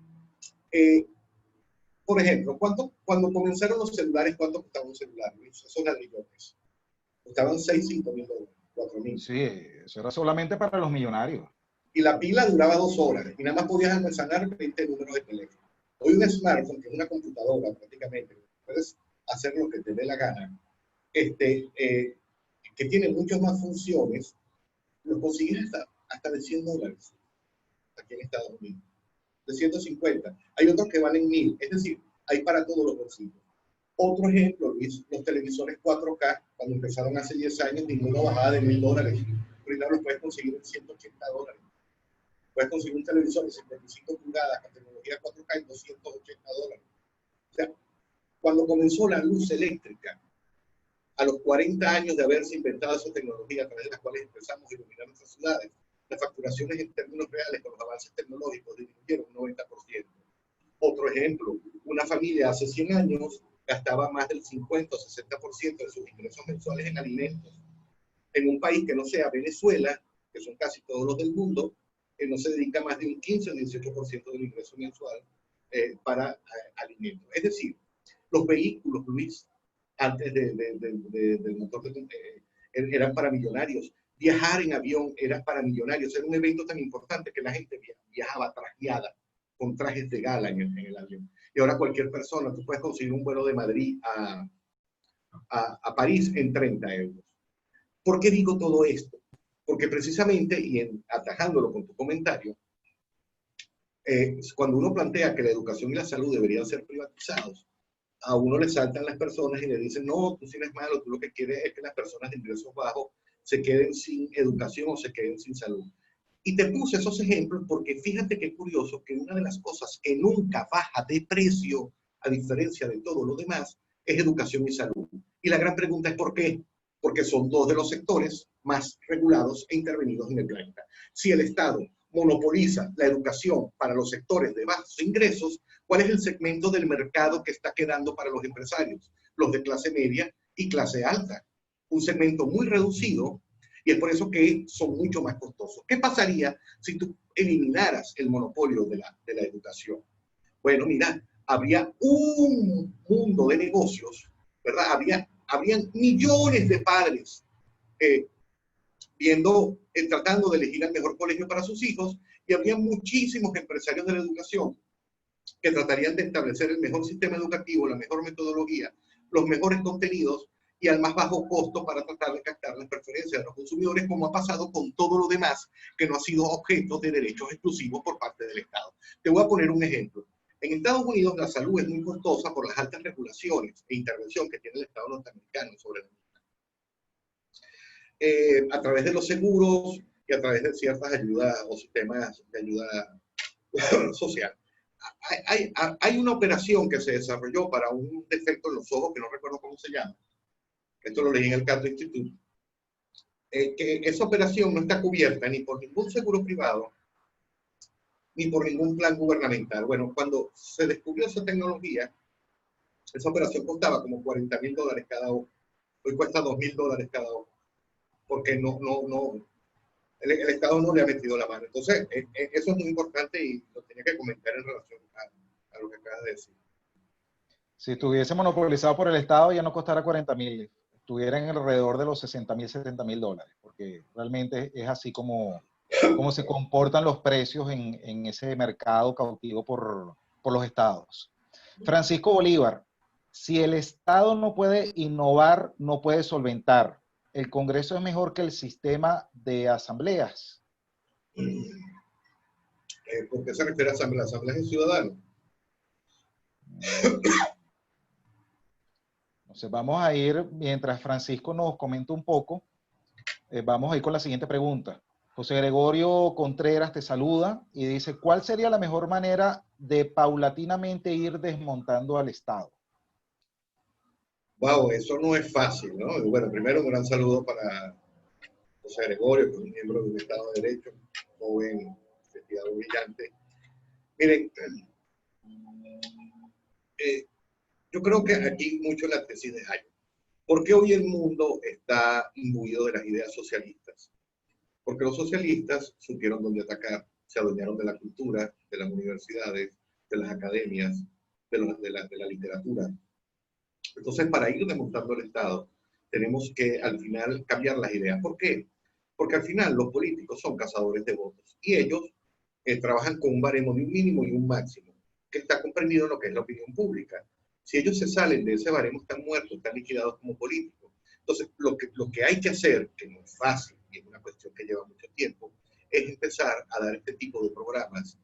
Por ejemplo, cuando comenzaron los celulares, ¿cuánto costaba un celular? Esos ladrillones. Costaban 6, 5 mil dólares, 4 mil. Sí, eso era solamente para los millonarios. Y la pila duraba 2 horas y nada más podías almacenar 20 números de teléfono. Hoy un smartphone, que es una computadora prácticamente, puedes hacer lo que te dé la gana, que tiene muchas más funciones, lo consigues hasta de $100 aquí en Estados Unidos, de 150. Hay otros que valen 1000, es decir, hay para todos los bolsillos. Otro ejemplo, Luis, los televisores 4K, cuando empezaron hace 10 años, ninguno bajaba de $1000. Ahorita los puedes conseguir en $180. Puedes conseguir un televisor de 55 pulgadas con tecnología 4K en $280. O sea, cuando comenzó la luz eléctrica, a los 40 años de haberse inventado esa tecnología a través de las cuales empezamos a iluminar nuestras ciudades, las facturaciones en términos reales con los avances tecnológicos disminuyeron un 90%. Otro ejemplo, una familia hace 100 años gastaba más del 50 o 60% de sus ingresos mensuales en alimentos. En un país que no sea Venezuela, que son casi todos los del mundo, no se dedica más de un 15 o 18% del ingreso mensual para alimentos. Es decir, los vehículos, Luis, antes del motor eran para millonarios. Viajar en avión era para millonarios. Era un evento tan importante que la gente viajaba trajeada, con trajes de gala en el avión. Y ahora cualquier persona, tú puedes conseguir un vuelo de Madrid a París en 30 euros. ¿Por qué digo todo esto? Porque precisamente, y atajándolo con tu comentario, cuando uno plantea que la educación y la salud deberían ser privatizados, a uno le saltan las personas y le dicen, no, tú sí eres malo, tú lo que quieres es que las personas de ingresos bajos se queden sin educación o se queden sin salud. Y te puse esos ejemplos porque fíjate qué curioso que una de las cosas que nunca baja de precio, a diferencia de todo lo demás, es educación y salud. Y la gran pregunta es ¿por qué? Porque son dos de los sectores más regulados e intervenidos en el planeta. Si el Estado monopoliza la educación para los sectores de bajos ingresos, ¿cuál es el segmento del mercado que está quedando para los empresarios? Los de clase media y clase alta. Un segmento muy reducido y es por eso que son mucho más costosos. ¿Qué pasaría si tú eliminaras el monopolio de la educación? Bueno, mira, habría un mundo de negocios, ¿verdad? Habrían millones de padres tratando de elegir el mejor colegio para sus hijos y habría muchísimos empresarios de la educación que tratarían de establecer el mejor sistema educativo, la mejor metodología, los mejores contenidos y al más bajo costo para tratar de captar las preferencias de los consumidores, como ha pasado con todo lo demás que no ha sido objeto de derechos exclusivos por parte del Estado. Te voy a poner un ejemplo. En Estados Unidos la salud es muy costosa por las altas regulaciones e intervención que tiene el Estado norteamericano sobre la a través de los seguros y a través de ciertas ayudas o sistemas de ayuda social. Hay una operación que se desarrolló para un defecto en los ojos, que no recuerdo cómo se llama. Esto lo leí en el Cato Institute. Que esa operación no está cubierta ni por ningún seguro privado, ni por ningún plan gubernamental. Bueno, cuando se descubrió esa tecnología, esa operación costaba como $40,000 cada ojo. Hoy cuesta $2,000 cada ojo. Porque el Estado no le ha metido la mano. Entonces, eso es muy importante y lo tenía que comentar en relación a lo que acabas de decir. Si estuviese monopolizado por el Estado, ya no costara 40,000, estuviera en alrededor de los $60,000, $70,000, porque realmente es así como se comportan los precios en ese mercado cautivo por los estados. Francisco Bolívar, si el Estado no puede innovar, no puede solventar, ¿el Congreso es mejor que el sistema de asambleas? ¿Por qué se refiere a asamblea? ¿Asamblea es ciudadano? Entonces vamos a ir, mientras Francisco nos comenta un poco, vamos a ir con la siguiente pregunta. José Gregorio Contreras te saluda y dice, ¿cuál sería la mejor manera de paulatinamente ir desmontando al Estado? Wow, eso no es fácil, ¿no? Bueno, primero un gran saludo para José Gregorio, que es un miembro de un Estado de Derecho, joven, investigado brillante. Miren, yo creo que aquí mucho la tesis de Hayek. ¿Por qué hoy el mundo está imbuido de las ideas socialistas? Porque los socialistas supieron dónde atacar, se adueñaron de la cultura, de las universidades, de las academias, de la literatura. Entonces, para ir desmontando el Estado, tenemos que al final cambiar las ideas. ¿Por qué? Porque al final los políticos son cazadores de votos y ellos trabajan con un baremo de un mínimo y un máximo, que está comprendido en lo que es la opinión pública. Si ellos se salen de ese baremo, están muertos, están liquidados como políticos. Entonces, lo que hay que hacer, que no es fácil y es una cuestión que lleva mucho tiempo, es empezar a dar este tipo de programas,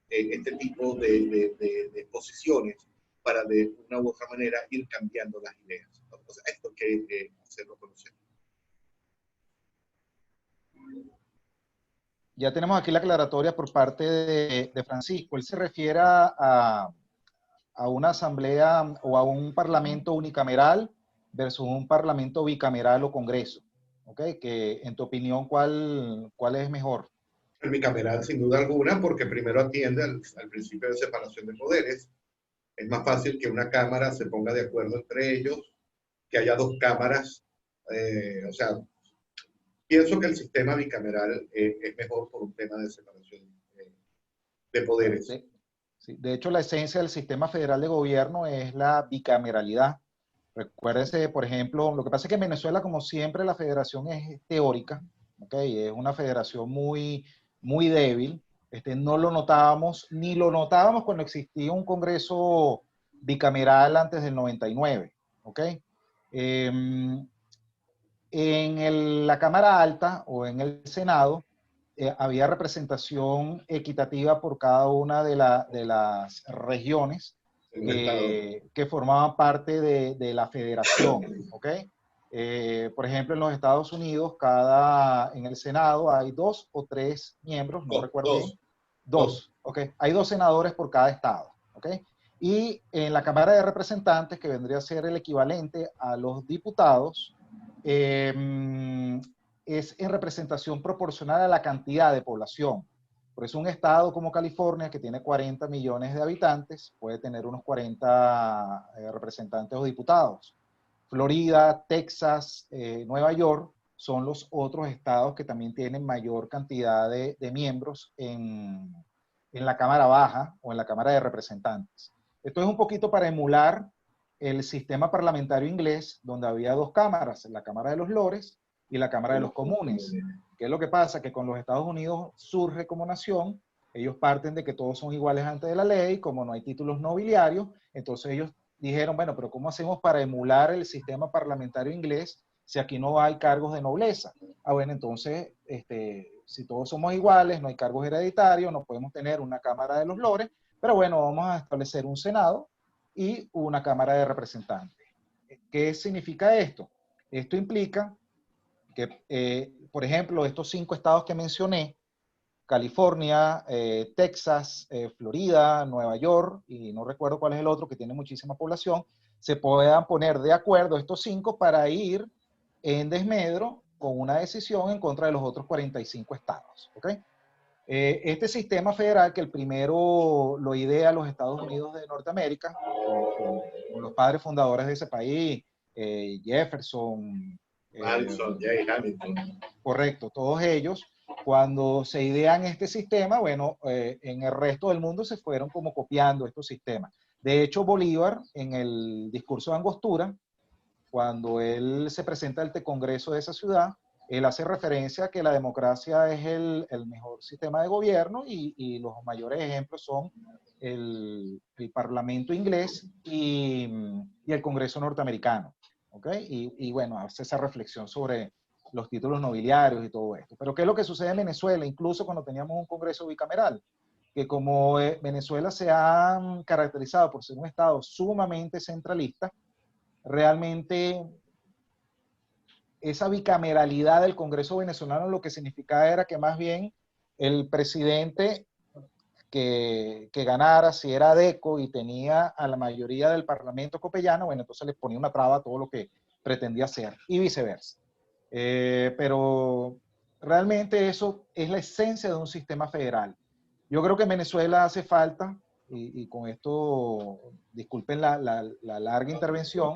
este tipo de exposiciones para de una u otra manera ir cambiando las ideas. O sea, esto hay que hacerlo conocer. Ya tenemos aquí la aclaratoria por parte de Francisco. Él se refiere a una asamblea o a un parlamento unicameral versus un parlamento bicameral o congreso. ¿Ok? Que en tu opinión, ¿cuál es mejor? El bicameral, sin duda alguna, porque primero atiende al principio de separación de poderes. Es más fácil que una cámara se ponga de acuerdo entre ellos, que haya dos cámaras. O sea, pienso que el sistema bicameral es mejor por un tema de separación de poderes. Sí, de hecho, la esencia del sistema federal de gobierno es la bicameralidad. Recuérdense, por ejemplo, lo que pasa es que en Venezuela, como siempre, la federación es teórica, ¿okay? Es una federación muy débil. No lo notábamos, ni lo notábamos cuando existía un Congreso bicameral antes del 99, ¿ok? La Cámara Alta o en el Senado había representación equitativa por cada una de las regiones que formaban parte de la federación, ¿ok? Por ejemplo, en los Estados Unidos, en el Senado hay 2 o 3 miembros, no recuerdo bien. Dos, ¿ok? Hay 2 senadores por cada estado, ¿ok? Y en la Cámara de Representantes, que vendría a ser el equivalente a los diputados, es en representación proporcional a la cantidad de población. Por eso un estado como California, que tiene 40 millones de habitantes, puede tener unos 40 representantes o diputados. Florida, Texas, Nueva York son los otros estados que también tienen mayor cantidad de miembros en la Cámara Baja o en la Cámara de Representantes. Esto es un poquito para emular el sistema parlamentario inglés, donde había 2 cámaras, la Cámara de los Lores y la Cámara de los Comunes. ¿Qué es lo que pasa? Que con los Estados Unidos surge como nación, ellos parten de que todos son iguales ante la ley, como no hay títulos nobiliarios, entonces ellos dijeron, bueno, pero ¿cómo hacemos para emular el sistema parlamentario inglés si aquí no hay cargos de nobleza? Ah, bueno, entonces, si todos somos iguales, no hay cargos hereditarios, no podemos tener una Cámara de los Lores, pero bueno, vamos a establecer un Senado y una Cámara de Representantes. ¿Qué significa esto? Esto implica que, por ejemplo, estos 5 estados que mencioné, California, Texas, Florida, Nueva York, y no recuerdo cuál es el otro que tiene muchísima población, se puedan poner de acuerdo estos 5 para ir en desmedro con una decisión en contra de los otros 45 estados. ¿Okay? Este sistema federal, que el primero lo idea los Estados Unidos de Norteamérica, con los padres fundadores de ese país, Jefferson, Madison, Jay Hamilton. Correcto, todos ellos, cuando se idean este sistema, bueno, en el resto del mundo se fueron como copiando estos sistemas. De hecho, Bolívar, en el discurso de Angostura, cuando él se presenta ante el Congreso de esa ciudad, él hace referencia a que la democracia es el mejor sistema de gobierno y los mayores ejemplos son el Parlamento inglés y el Congreso norteamericano. ¿Okay? Y bueno, hace esa reflexión sobre los títulos nobiliarios y todo esto. Pero ¿qué es lo que sucede en Venezuela? Incluso cuando teníamos un Congreso bicameral, que como Venezuela se ha caracterizado por ser un estado sumamente centralista, realmente esa bicameralidad del Congreso venezolano lo que significaba era que más bien el presidente que ganara, si era Adeco y tenía a la mayoría del Parlamento copellano, bueno, entonces le ponía una traba a todo lo que pretendía hacer, y viceversa. Pero realmente eso es la esencia de un sistema federal. Yo creo que en Venezuela hace falta, y con esto, disculpen la larga intervención,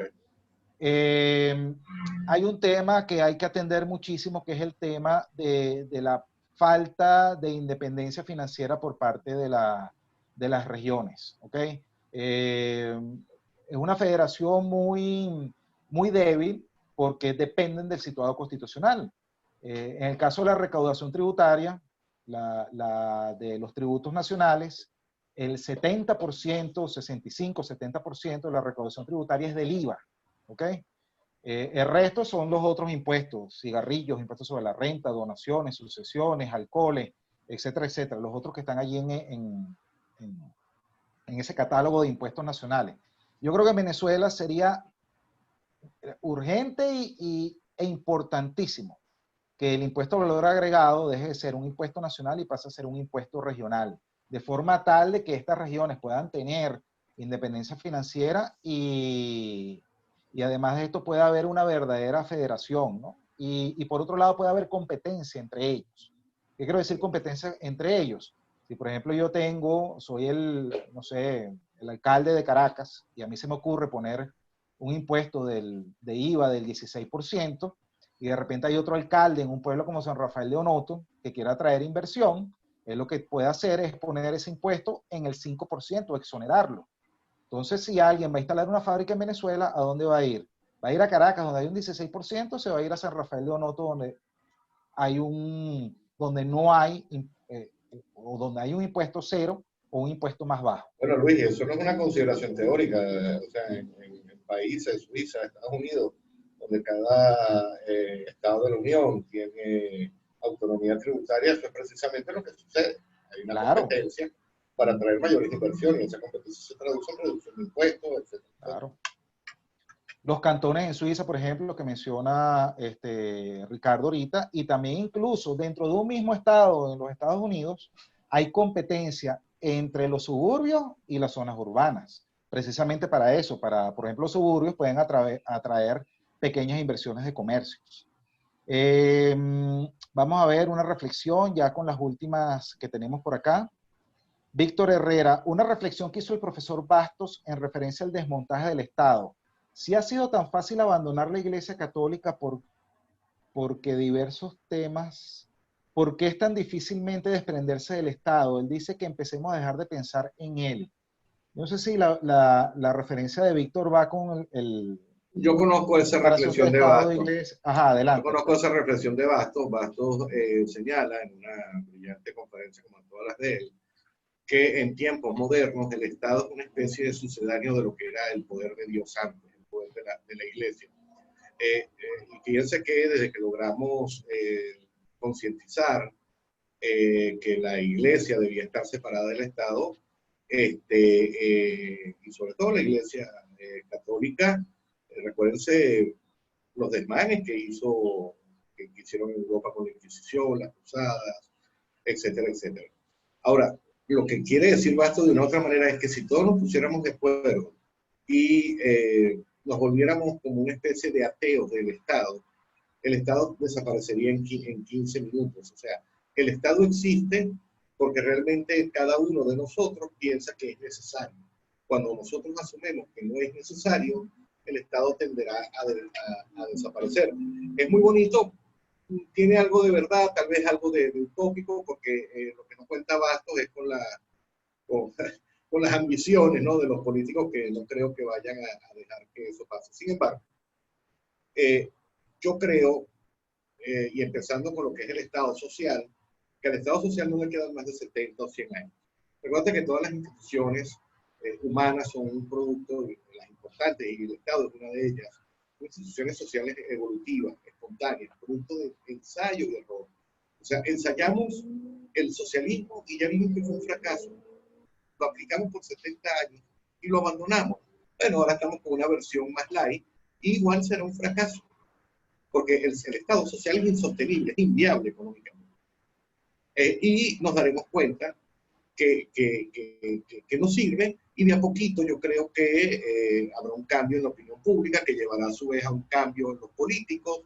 hay un tema que hay que atender muchísimo, que es el tema de la falta de independencia financiera por parte de las regiones. ¿Okay? Es una federación muy débil porque dependen del situado constitucional. En el caso de la recaudación tributaria, de los tributos nacionales, el 70%, 65, 70% de la recaudación tributaria es del IVA. ¿Ok? El resto son los otros impuestos, cigarrillos, impuestos sobre la renta, donaciones, sucesiones, alcoholes, etcétera, etcétera, los otros que están allí en ese catálogo de impuestos nacionales. Yo creo que en Venezuela sería urgente e importantísimo que el impuesto al valor agregado deje de ser un impuesto nacional y pase a ser un impuesto regional, de forma tal de que estas regiones puedan tener independencia financiera y además de esto pueda haber una verdadera federación, ¿no? Y por otro lado puede haber competencia entre ellos. ¿Qué quiero decir competencia entre ellos? Si por ejemplo yo soy no sé, el alcalde de Caracas y a mí se me ocurre poner un impuesto de IVA del 16%, y de repente hay otro alcalde en un pueblo como San Rafael de Onoto que quiera traer inversión, él lo que puede hacer es poner ese impuesto en el 5%, exonerarlo. Entonces, si alguien va a instalar una fábrica en Venezuela, ¿a dónde va a ir? Va a ir a Caracas, donde hay un 16%, se va a ir a San Rafael de Onoto, donde no hay, o donde hay un impuesto cero o un impuesto más bajo. Bueno, Luis, eso no es una consideración teórica. O sea, en países, Suiza, Estados Unidos, donde cada estado de la Unión tiene autonomía tributaria, eso es precisamente lo que sucede. Hay una competencia para atraer mayores inversiones, y esa competencia se traduce en reducción de impuestos, etc. Claro. Los cantones en Suiza, por ejemplo, lo que menciona Ricardo ahorita, y también incluso dentro de un mismo estado, en los Estados Unidos, hay competencia entre los suburbios y las zonas urbanas. Precisamente para eso, por ejemplo, los suburbios pueden atraer pequeñas inversiones de comercios. Vamos a ver una reflexión ya con las últimas que tenemos por acá. Víctor Herrera, una reflexión que hizo el profesor Bastos en referencia al desmontaje del Estado. Si ha sido tan fácil abandonar la Iglesia Católica porque diversos temas, ¿por qué es tan difícilmente desprenderse del Estado? Él dice que empecemos a dejar de pensar en él. No sé si la referencia de Víctor va con Yo conozco esa reflexión de Bastos. Ajá, adelante. Yo conozco esa reflexión de Bastos. Bastos señala en una brillante conferencia como todas las de él, que en tiempos modernos el Estado es una especie de sucedáneo de lo que era el poder de Dios antes, el poder de la Iglesia. Y fíjense que desde que logramos concientizar que la Iglesia debía estar separada del Estado, y sobre todo la Iglesia católica, recuérdense los desmanes que hicieron en Europa con la Inquisición, las cruzadas, etcétera, etcétera. Ahora, lo que quiere decir Bastos de una otra manera es que si todos nos pusiéramos de acuerdo y nos volviéramos como una especie de ateos del Estado, el Estado desaparecería en 15 minutos. O sea, el Estado existe porque realmente cada uno de nosotros piensa que es necesario. Cuando nosotros asumimos que no es necesario, el Estado tenderá a desaparecer. Es muy bonito, tiene algo de verdad, tal vez algo de utópico, porque lo que nos cuenta Bastos es con las ambiciones, ¿no?, de los políticos, que no creo que vayan a dejar que eso pase. Sin embargo, yo creo, y empezando con lo que es el Estado social, que al Estado social no le quedan más de 70 o 100 años. Recuerda que todas las instituciones humanas son un producto de las importantes, y el Estado es una de ellas. Instituciones sociales evolutivas, espontáneas, producto de ensayo y error. O sea, ensayamos el socialismo y ya vimos que fue un fracaso. Lo aplicamos por 70 años y lo abandonamos. Bueno, ahora estamos con una versión más light, y igual será un fracaso, porque el Estado social es insostenible, es inviable económicamente. Y nos daremos cuenta que no sirve, y de a poquito yo creo que habrá un cambio en la opinión pública que llevará a su vez a un cambio en los políticos,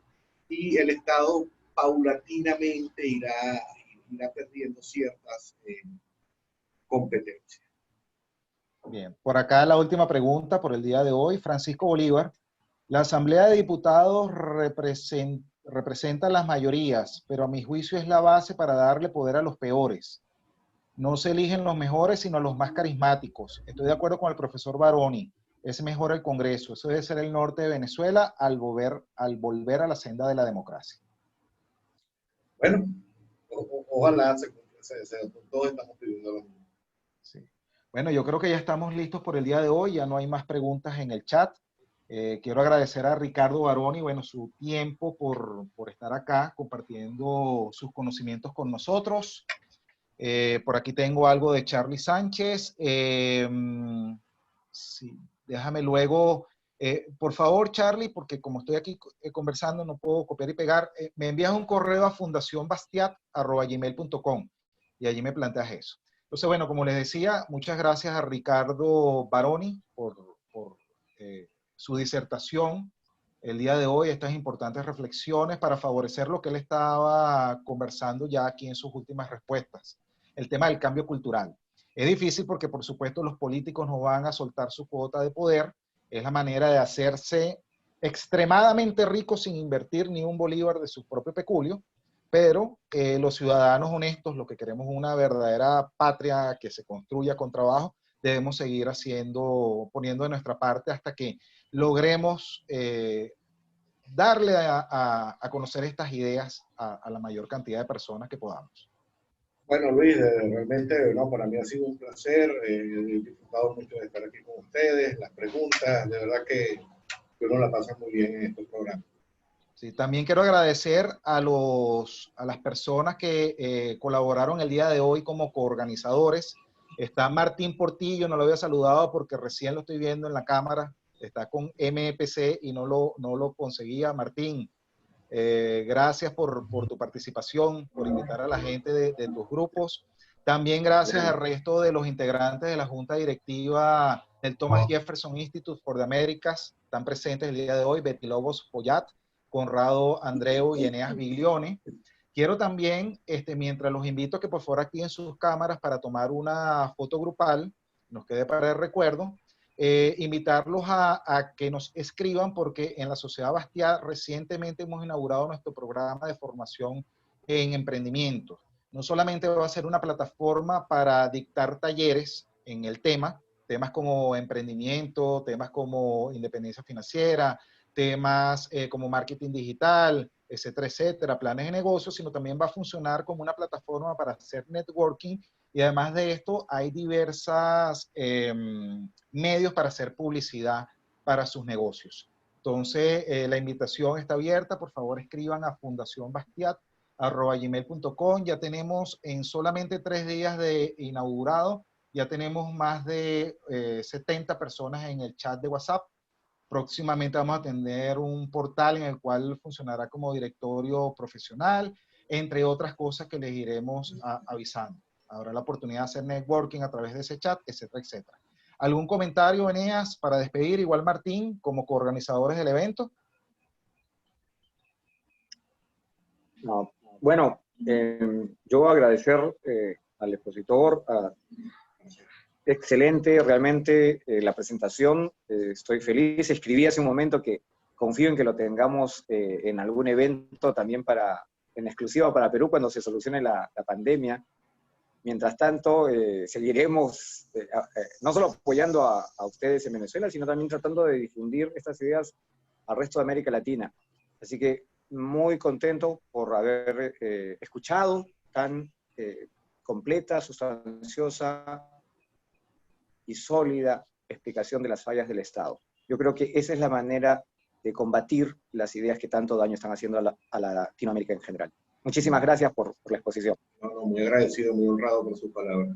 y el Estado paulatinamente irá perdiendo ciertas competencias. Bien, por acá la última pregunta por el día de hoy. Francisco Bolívar, la Asamblea de Diputados representa las mayorías, pero a mi juicio es la base para darle poder a los peores. No se eligen los mejores, sino los más carismáticos. Estoy de acuerdo con el profesor Baroni. Es mejor el Congreso. Eso debe ser el norte de Venezuela al volver a la senda de la democracia. Bueno, ojalá todos estamos pidiendo lo mismo. Sí. Bueno, yo creo que ya estamos listos por el día de hoy. Ya no hay más preguntas en el chat. Quiero agradecer a Ricardo Baroni, bueno, su tiempo por estar acá compartiendo sus conocimientos con nosotros. Por aquí tengo algo de Charlie Sánchez. Sí, déjame luego, por favor, Charlie, porque como estoy aquí conversando, no puedo copiar y pegar. Me envías un correo a fundacionbastiat@gmail.com y allí me planteas eso. Entonces, bueno, como les decía, muchas gracias a Ricardo Baroni por su disertación el día de hoy, estas importantes reflexiones para favorecer lo que él estaba conversando ya aquí en sus últimas respuestas, el tema del cambio cultural. Es difícil porque, por supuesto, los políticos no van a soltar su cuota de poder, es la manera de hacerse extremadamente ricos sin invertir ni un bolívar de su propio peculio, pero los ciudadanos honestos, los que queremos una verdadera patria que se construya con trabajo, debemos seguir poniendo de nuestra parte hasta que logremos darle a conocer estas ideas a la mayor cantidad de personas que podamos. Bueno, Luis, realmente no, para mí ha sido un placer. He disfrutado mucho de estar aquí con ustedes, las preguntas, de verdad que uno la pasa muy bien en estos programas. Sí, también quiero agradecer a las personas que colaboraron el día de hoy como coorganizadores. Está Martín Portillo, no lo había saludado porque recién lo estoy viendo en la cámara. Está con MPC y no lo conseguía. Martín, gracias por tu participación, por invitar a la gente de tus grupos. También gracias al resto de los integrantes de la Junta Directiva del Thomas Jefferson Institute for the Americas. Están presentes el día de hoy Betty Lobos Poyat, Conrado Andreu y Eneas Biglione. Quiero también, mientras los invito a que por favor activen sus cámaras para tomar una foto grupal, nos quede para el recuerdo, invitarlos a que nos escriban porque en la Sociedad Bastiat recientemente hemos inaugurado nuestro programa de formación en emprendimiento. No solamente va a ser una plataforma para dictar talleres en el temas como emprendimiento, temas como independencia financiera, temas como marketing digital, etcétera, etcétera, planes de negocio, sino también va a funcionar como una plataforma para hacer networking y además de esto hay diversos medios para hacer publicidad para sus negocios. Entonces, la invitación está abierta, por favor escriban a fundacionbastiat@gmail.com. Ya tenemos en solamente 3 días de inaugurado, ya tenemos más de 70 personas en el chat de WhatsApp. Próximamente vamos a tener un portal en el cual funcionará como directorio profesional, entre otras cosas que les iremos avisando. Habrá la oportunidad de hacer networking a través de ese chat, etcétera, etcétera. ¿Algún comentario, Eneas, para despedir? Igual Martín, como coorganizadores del evento. No, bueno, yo agradecer al expositor, excelente realmente la presentación, estoy feliz, escribí hace un momento que confío en que lo tengamos en algún evento también en exclusiva para Perú cuando se solucione la pandemia. Mientras tanto, seguiremos no solo apoyando a ustedes en Venezuela, sino también tratando de difundir estas ideas al resto de América Latina. Así que muy contento por haber escuchado tan completa, sustanciosa y sólida explicación de las fallas del Estado. Yo creo que esa es la manera de combatir las ideas que tanto daño están haciendo a la Latinoamérica en general. Muchísimas gracias por la exposición. No, muy agradecido, muy honrado por sus palabras.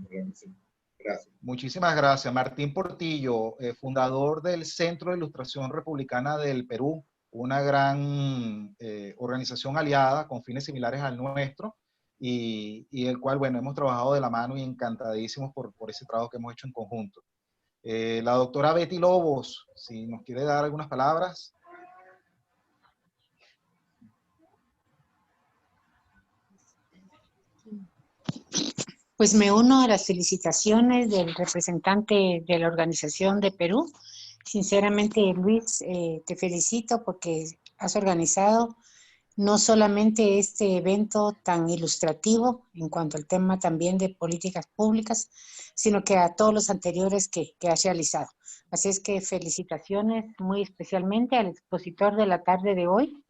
Gracias. Muchísimas gracias. Martín Portillo, fundador del Centro de Ilustración Republicana del Perú, una gran organización aliada con fines similares al nuestro y el cual, bueno, hemos trabajado de la mano y encantadísimos por ese trabajo que hemos hecho en conjunto. La doctora Betty Lobos, si nos quiere dar algunas palabras. Pues me uno a las felicitaciones del representante de la organización de Perú. Sinceramente, Luis, te felicito porque has organizado no solamente este evento tan ilustrativo en cuanto al tema también de políticas públicas, sino que a todos los anteriores que has realizado. Así es que felicitaciones muy especialmente al expositor de la tarde de hoy,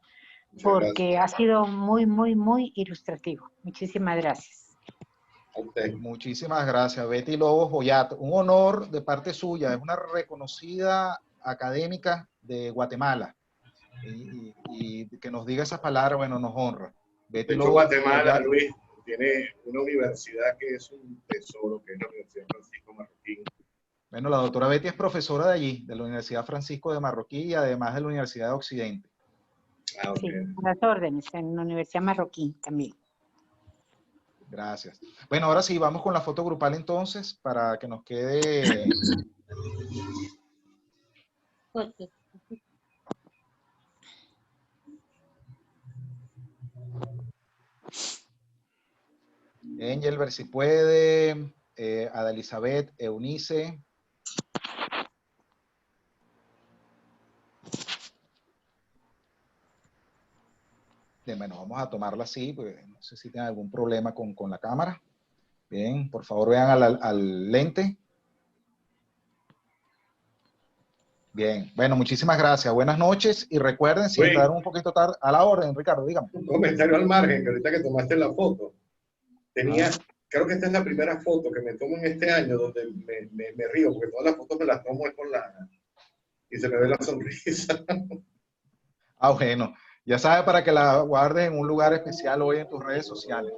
porque ha sido muy, muy, muy ilustrativo. Muchísimas gracias. Muchísimas gracias, Betty Lobos Boyat. Un honor de parte suya, es una reconocida académica de Guatemala. Y que nos diga esas palabras, bueno, nos honra. Betty Lobos Guatemala, Boyat. Luis, tiene una universidad que es un tesoro, que es la Universidad Francisco Marroquín. Bueno, la doctora Betty es profesora de allí, de la Universidad Francisco de Marroquí y además de la Universidad de Occidente. Ah, ok. Sí, a las órdenes, en la Universidad Marroquí también. Gracias. Bueno, ahora sí, vamos con la foto grupal entonces, para que nos quede... Angel, ver si puede. Ada Elizabeth, Eunice. Bien, bueno, vamos a tomarla así, porque no sé si tienen algún problema con la cámara. Bien, por favor vean al lente. Bien, bueno, muchísimas gracias. Buenas noches y recuerden, si entraron un poquito tarde, a la orden, Ricardo, dígame. Un comentario al margen, que ahorita que tomaste la foto, creo que esta es la primera foto que me tomo en este año donde me río, porque todas las fotos me las tomo y se me ve la sonrisa. Ah, bueno, ya sabes, para que la guardes en un lugar especial hoy en tus redes sociales.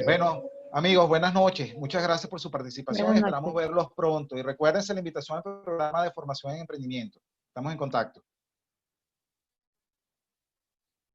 Bueno, amigos, buenas noches. Muchas gracias por su participación y esperamos verlos pronto. Y recuérdense la invitación al programa de formación en emprendimiento. Estamos en contacto.